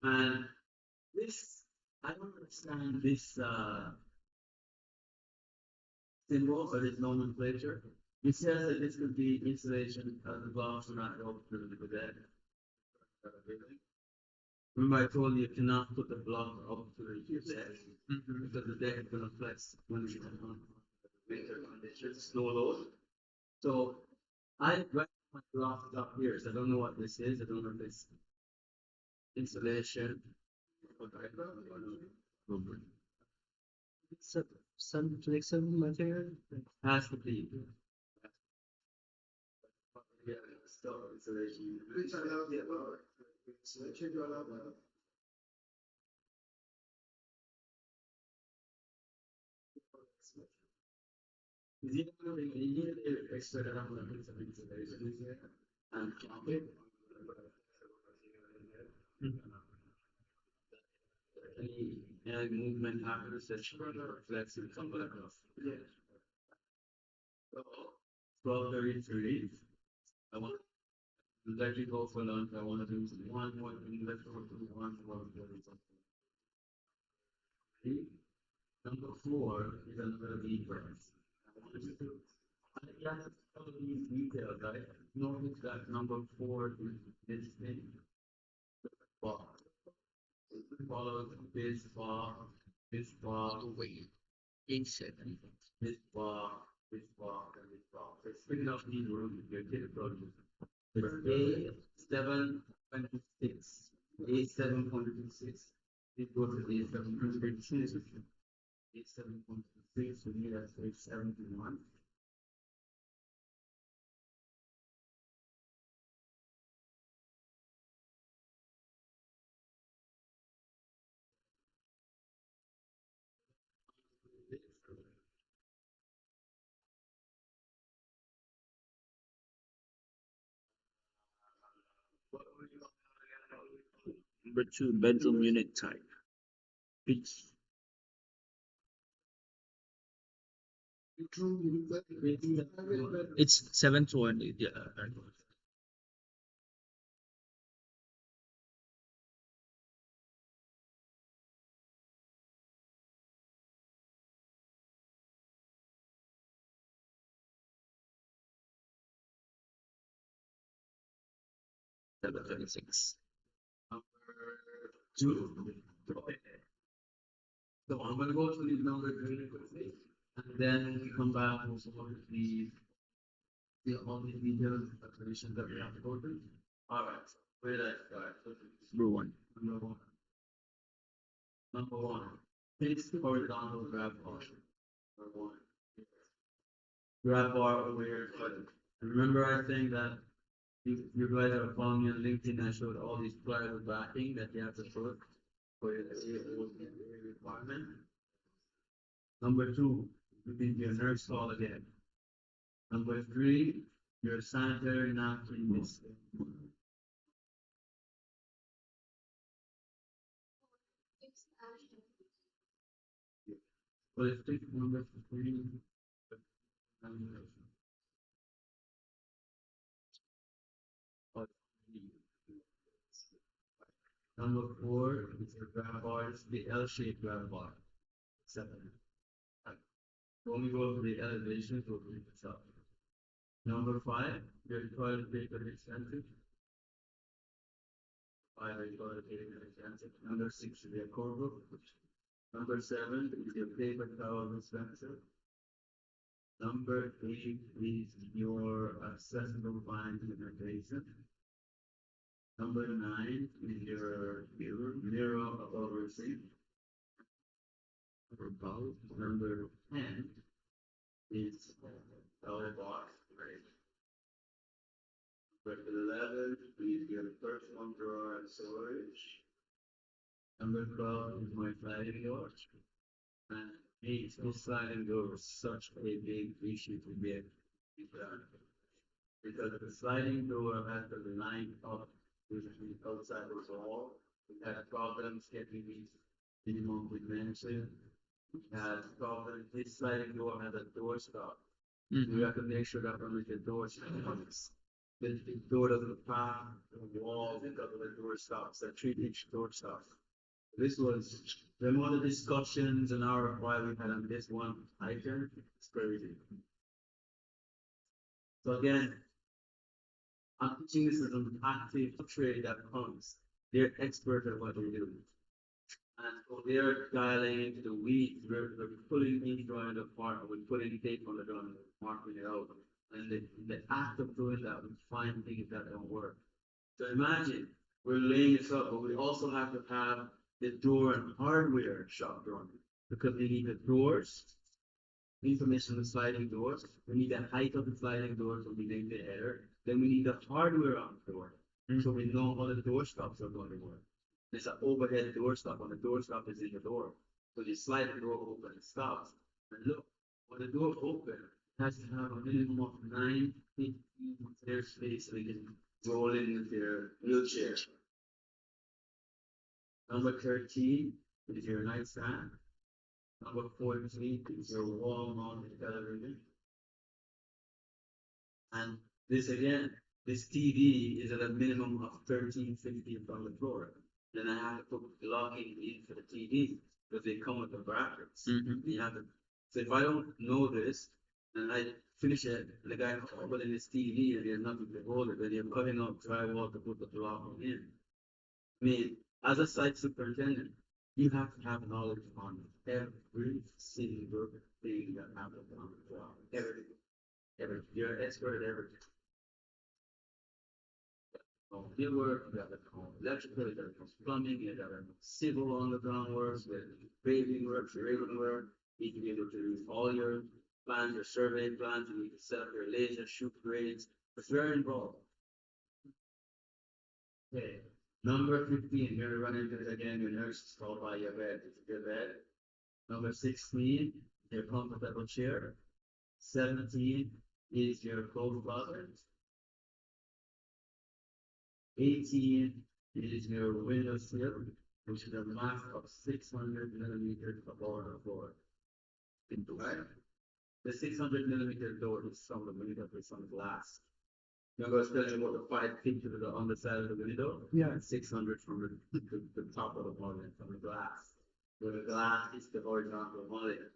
And this, I don't understand this symbol or this nomenclature. It says that this could be installation of the blocks are not go through the deck. Remember I told you you cannot put the block up to the deck because the deck is gonna flex when we get on winter conditions, snow load. So I write my block up here, so I don't know what this is. I don't know if it's installation. It's a sun flexible material. Has to be. Yeah, so installation. Is it really needed extra that I'm gonna put some installation here and count it? Any movement happens that reflects in something across. Yeah. So 12:33. I want to let you go for lunch. I want to do one more thing. Let's go to one more something. Number 4 is another difference. I want you to just follow these details, right? Notice that number 4 is this thing. Bar. It follows this bar, this bar, Wait. Insect. this bar, this bar, and this bar. So it's picking up these rooms, your kid approaches. It's A7.26. A7.26. It goes to A7.26. A7.26, so we have 71. Number two, bedroom unit type. It's it's 720. Yeah. 726. Number two. So I'm gonna go through these numbers really quickly, and then we come back and some of the all the detailed calculations that we have to go through. All right, where did I start? Number one. Number one. Number one. Fixed horizontal grab bar. Number one. Grab bar over here. Remember I think that you guys are following me on LinkedIn. I showed all these plywood backing that you have to put for your requirement. Number two, you need your nurse call again. Number three, your sanitary napkin is. Well, it's take number three. Number four is your grab bar, it's the L-shaped grab bar. 7. When we go to the elevations, we'll read this up. Number 5, your toilet paper extension. 5 is toilet paper extension. Number 6 is your core book. Number 7 is your paper towel dispenser. Number 8 is your accessible bind limitation. Number 9 is your mirror above your sink. Number 10 is our box, right? Number 11 is your personal drawer and storage. Number 12 is my sliding door. And 8, this sliding door is such a big issue to get done. Because the sliding door has to line up with the outside of the wall. We had problems getting these minimum dimensions. We had problems. This sliding door has a door stop. We have to make sure that when the door stops, the door doesn't pass the wall because of the door stops, the 3-inch door stops. This was the amount of discussions and hour why we had on this one item. It's crazy. So again, I'm teaching this as an active trade that comes. They're expert at what they do. And so they're dialing into the weeds. We're pulling each drawing apart. We're putting tape on the drawing, marking it out. And the act of doing that, we find things that don't work. So imagine we're laying this up, but we also have to have the door and hardware shop drawing because we need the doors, information on the sliding doors. We need the height of the sliding doors so we make the header. Then we need the hardware on the door so we know how the door stops are going to work. There's an overhead door stop, and the door stop is in the door. So you slide the door open, it stops. And look, when the door opens, it has to have a minimum of 9 feet of their space so they can roll in with their wheelchair. Number 13 is your nightstand. Number 14 is your wall mounted television. And this again, this TV is at a minimum of 1350 from the floor. Then I have to put blocking in for the TV because they come with the brackets. You have to, so if I don't know this and I finish it, the guy put in his TV and there's nothing to hold it, then you're cutting out drywall to put the blocking in. I mean, as a site superintendent, you have to have knowledge on every single thing that happens on the job. Everything. You're an expert at everything. Field work, you got electrical, you got plumbing, you got civil underground work, paving work, grading work. You need to be able to use all your plans, your survey plans, you need to set up your laser, shoot grades. It's very involved. Okay, number 15, you're gonna run into it again, your nurse is called by your bed, it's your bed. Number 16, your comfortable chair. 17 is your clothes closet. 18 is your window sill, which is a max of 600 millimeters above the floor. Right? The 600 millimeter door is from the window, it's on glass. Remember I was telling you about the 5 feet to the underside of the window? Yeah. And 600 from the top of the mullion, from the glass. Where the glass is the horizontal mullion.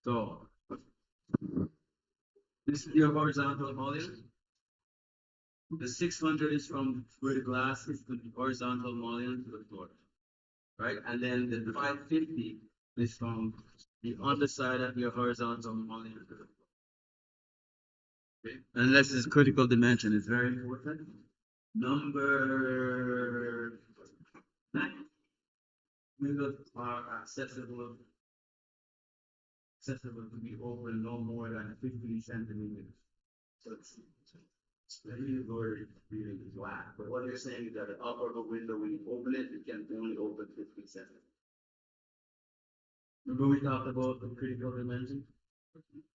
So, this is your horizontal mullion. The 600 is from where the glass is the horizontal mullion to the floor. Right? And then the 550 is from the underside of your horizontal mullion to the floor. Okay? Unless it's critical dimension, it's very important. Number 9. Windows are accessible to be open no more than 15 centimeters. So it's really very, really flat. But what you're saying is that the upper of the window, when you open it, you can only open 15 centimeters. Remember we talked about the critical dimension?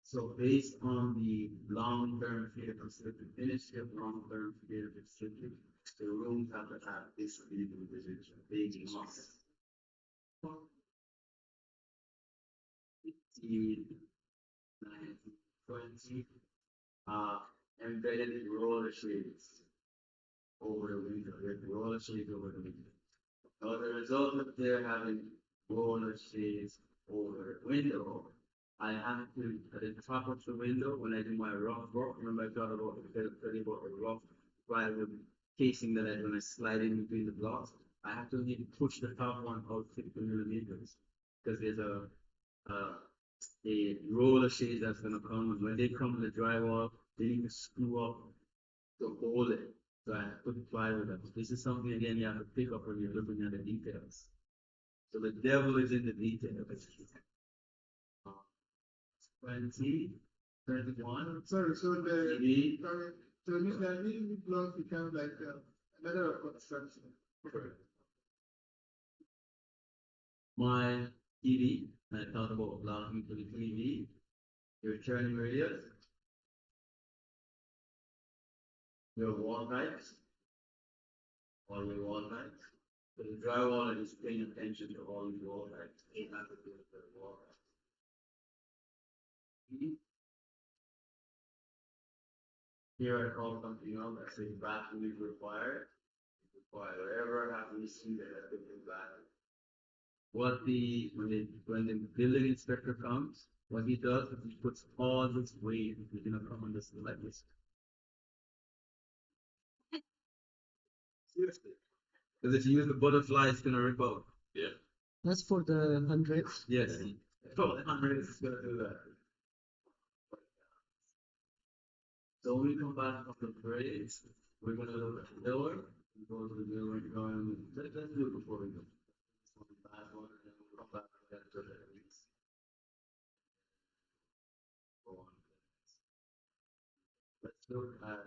So based on the long-term fear facility, initial long-term fear facility, the rooms have to have this critical dimension, big enough. 15, 19, 20, embedded roller shades over the window. There's roller shades over the window. Now, the result of there having roller shades over the window, I have to, at the top of the window, when I do my rough work, remember I talked about the rough plywood casing that I'm going to slide in between the blocks. I have to need to push the top one out 50 millimeters because there's a roller shade that's going to come, and when they come to the drywall, they need to screw up to hold it. So I put the plywood up. This is something again you have to pick up when you're looking at the details. So the devil is in the details. 20, 31. Sorry, so the TV. so the new block becomes like a matter of construction. My TV, I talked about blocking to the TV, your turning radius, your wall heights, all your wall heights. So the drywall is paying attention to all the wall heights. It has to do with the wall heights. Here I call something else that says bathroom is required. Wherever I have to see that I put in bathroom. What when the building inspector comes, what he does is he puts all this weight, he's gonna come on this like this. Seriously. Because if you use the butterfly, it's gonna rip out. Yeah. That's for the 100. Yes. So the 100 is gonna do that. So when we come back from the parades, we're gonna look at the door, we go to the door and go and let's do it before we go. Last one, and then we'll come back to that to the release. Let's look at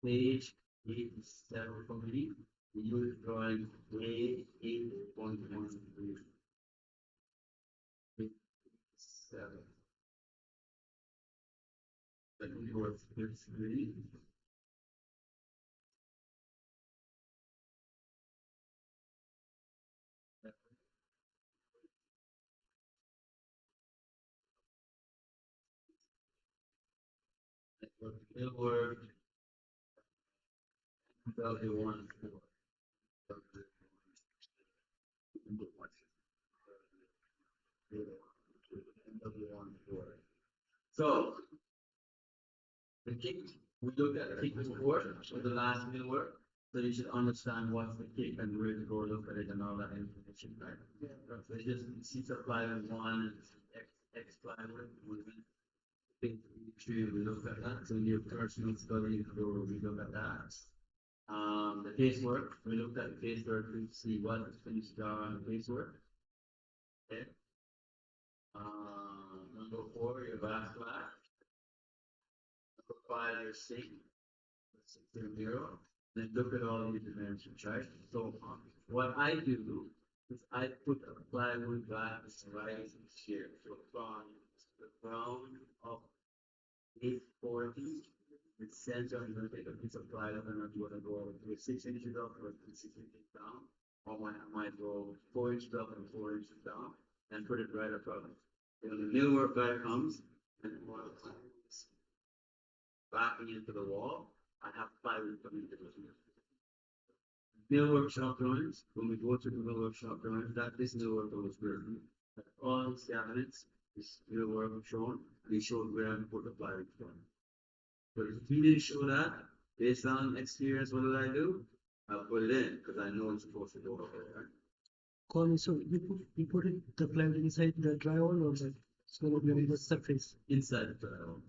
page 87 for me. We use drawing A 8.13. 7. Second word is green. Middle word W1 4. So the kick, we looked at the kick before, so the last middle word. So you should understand what's the kick and where to go look at it and all that information, right? Yeah. So just C plywood 1 and X plywood we look at that. So in your personal study, we look at that. The casework, we looked at the casework to see what is finished on the casework. Okay. Number 4, your backsplash. Number 5, your sink. 6.0. Then look at all these dimensions, right? So what I do is I put a plywood glass right here. So from the ground of 840, the center, I'm going to take a piece of plywood and I'm going to go 6 inches up or 6 inches down. Or I might go 4 inches up and 4 inches down and put it right across. When the millwork guy comes and one comes backing into the wall, I have plywood coming into the mill. Millwork shop drawings, when we go to the millwork shop drawings, that this millwork was written. All these cabinets, this millwork shown, we showed where I put the plywood from. But if we didn't show that, based on experience, what did I do? I'll put it in, because I know it's supposed to go over there. Colin, so you put it the plywood inside the drywall or like it's gonna be on the surface? Inside the drywall,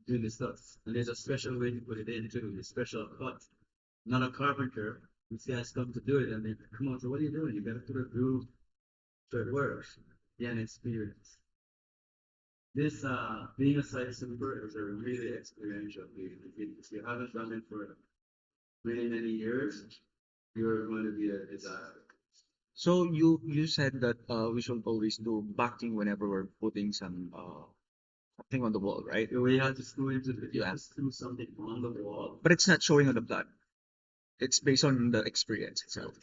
doing the stuff. And there's a special way to put it in too, a special cut. Not a carpenter. These guys come to do it and they come on, so what are you doing? You gotta put a groove so it works. Yeah, an experience. This being a site super is a really experiential thing. If you haven't done it for many years, you're going to be a disaster. So you said that we should always do backing whenever we're putting some thing on the wall, right? We have to screw into the you Yeah. have to screw something on the wall. But it's not showing on the plan. It's based on the experience itself.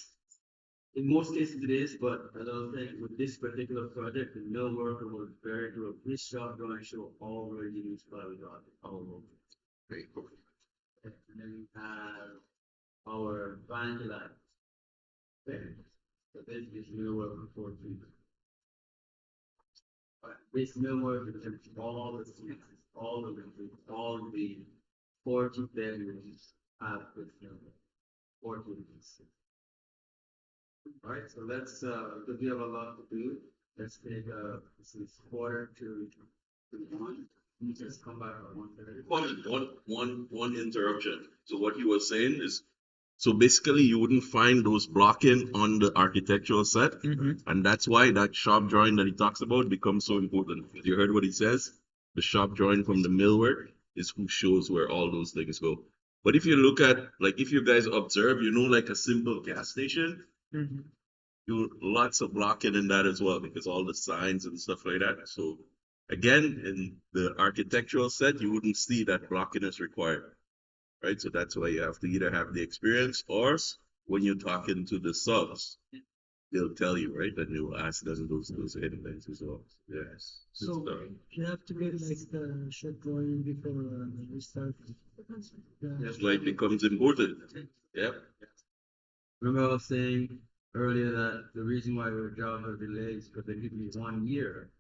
In most cases it is, but I don't think with this particular project, the mill worker was very good. This shop drawing show already used plywood all over. Very cool. And then we have our vanillite. Okay. So this is mill worker 14. This mill worker is all the suites, all the rooms, all the 40 bedrooms have this mill worker. 14. All right, so let's because we have a lot to do. Let's take this is 1:45. You just come back at 1:30. One interruption. So what he was saying is, so basically you wouldn't find those blocking on the architectural set, and that's why that shop drawing that he talks about becomes so important. You heard what he says? The shop drawing from the millwork is who shows where all those things go. But if you look at, like, if you guys observe, like a simple gas station, you lots of blocking in that as well, because all the signs and stuff like that. So again, in the architectural set, you wouldn't see that blocking is required, right? So that's why you have to either have the experience, or when you're talking to the subs, they'll tell you, right? And you'll ask them those hidden things as well. Yes. So you have to get like the shop drawing before we start. That's why it becomes important. Yep. Remember I was saying earlier that the reason why our jobs are delayed is because they give me 1 year.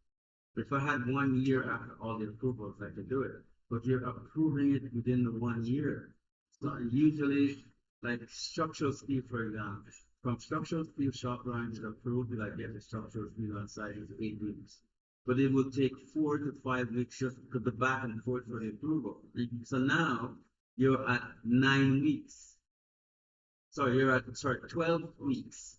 If I had 1 year after all the approvals, I could do it. But you're approving it within the 1 year. So usually, like structural steel, for example, from structural steel shop drawings is approved, like get the structural steel on site is 8 weeks. But it will take 4 to 5 weeks just to the back and forth for the approval. So now you're at 9 weeks. Sorry, you're at 12 weeks.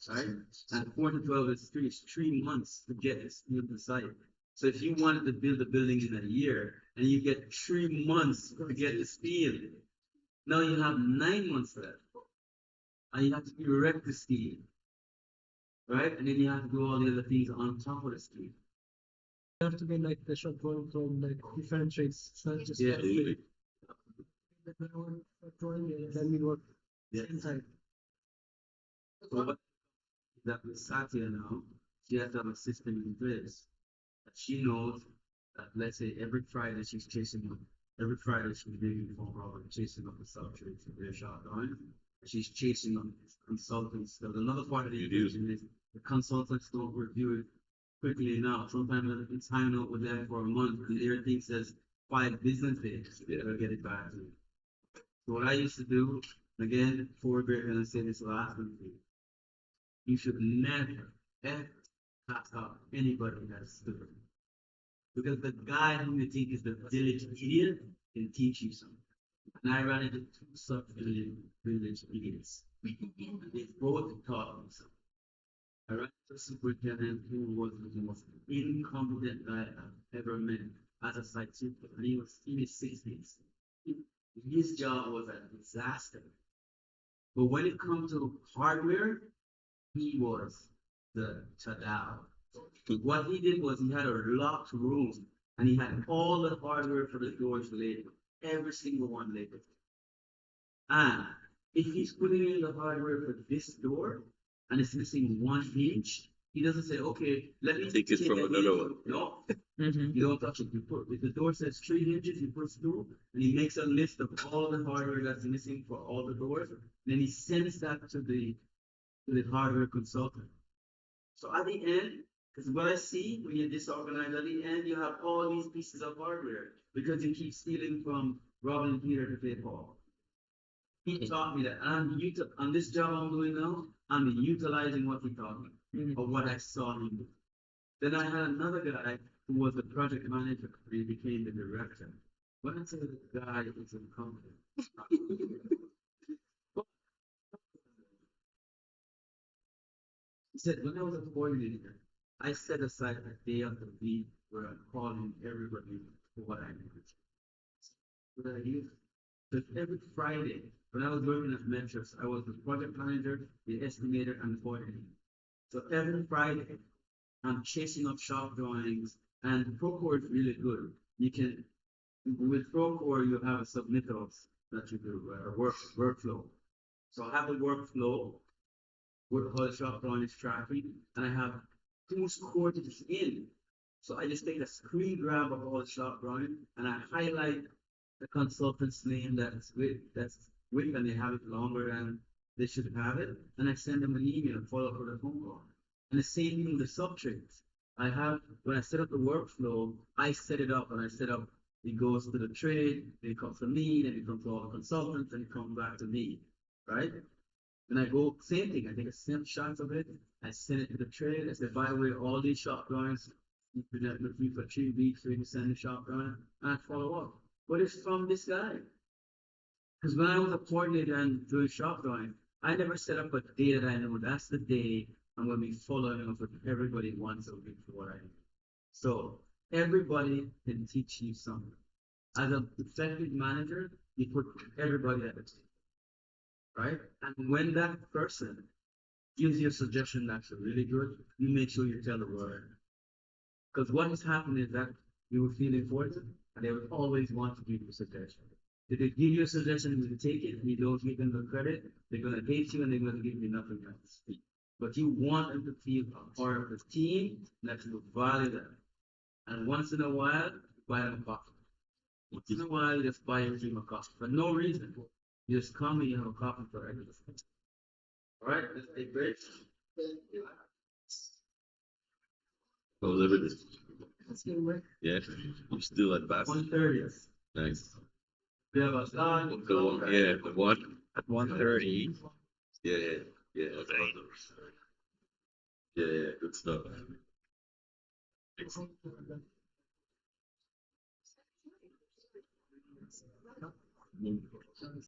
Right? And 4 to 12 is 3 months to get this steel to site. So if you wanted to build a building in a year and you get 3 months to get the steel, now you have 9 months left. And you have to erect the steel. Right? And then you have to do all the other things on top of the steel. You have to get like the shop drawing from like different trades. It's not just Yeah. the drawing and then we work inside. So what that with Satya now, she has to have a system in place that she knows that, let's say, every Friday she's chasing up. Every Friday she's making a phone call and chasing up the subtrades for their shop drawing. She's chasing up consultants. Because another part of the equation is the consultants don't review it quickly enough. Sometimes it's hanging out with them for a month and their thing says 5 business days. They'll get it back to you. So what I used to do, again, before we're going to say this last one, you should never, ever pass out anybody that's stupid. Because the guy who you think is the diligent idiot can teach you something. And I ran into two village leaders. They both taught me something. I ran into a superintendent who was the most incompetent guy I've ever met as a site super. And he was in his 60s. His job was a disaster. But when it comes to hardware, he was the Tadao. What he did was he had a locked room and he had all the hardware for the doors labeled, every single one labeled. And if he's putting in the hardware for this door and it's missing 1 inch, he doesn't say, okay, let me Take it from that another in." one. No, Mm-hmm. you don't touch it. You put if the door says 3 inches, you push through, and he makes a list of all the hardware that's missing for all the doors. Then he sends that to the hardware consultant. So at the end, because what I see when you're disorganized, at the end you have all these pieces of hardware because you keep stealing from Robin and Peter to pay Paul. He taught me that, and on this job I'm doing now, I'm utilizing what he taught me or what I saw him do. Then I had another guy who was the project manager. He became the director. When I say the guy is incompetent, he said when I was a coordinator, I set aside a day of the week where I'm calling everybody for what I needed. What I used. So every Friday, when I was working at Metrics, I was the project manager, the estimator, and the coordinator. So every Friday, I'm chasing up shop drawings, and Procore is really good. You can, with Procore, you have a submittals that you do, a workflow. So I have a workflow with all the shop drawings tracking, and I have who's coordinates in. So I just take a screen grab of all the shop drawing, and I highlight the consultant's name that's with, and they have it longer than they should have it, and I send them an email and follow up with a phone call. And the same thing with the subtrades. I have when I set up the workflow, I set it up and I set up it goes to the trade, it comes to me, then it comes to all the consultants, and it comes back to me. Right? And I go same thing, I take a snapshot of it, I send it to the trade, I say, by the way, all these shop drawings, you present with me for 3 weeks, so you can send the shop drawing, and I follow up. But it's from this guy. Because when I was a coordinator and doing shop drawing, I never set up a day that I know that's the day I'm going to be following up with everybody once a week for what I do. So everybody can teach you something. As an effective manager, you put everybody at the table, right? And when that person gives you a suggestion that's really good, you make sure you tell the word. Because what has happened is that you will feel important and they will always want to give you a suggestion. If they give you a suggestion and you take it and you don't give them the credit, they're going to hate you and they're going to give you nothing else. But you want them to feel a part of the team that you value them. And once in a while, buy them a coffee. Once in a while, just buy your team a coffee for no reason. You just come and you have a coffee for everything. All right, let's take breaks. How's everything? Yeah, I'm still at Bass. 1:30. Nice. We have a start. The one, yeah, the one. At 1:30. Yeah, yeah, yeah, good stuff.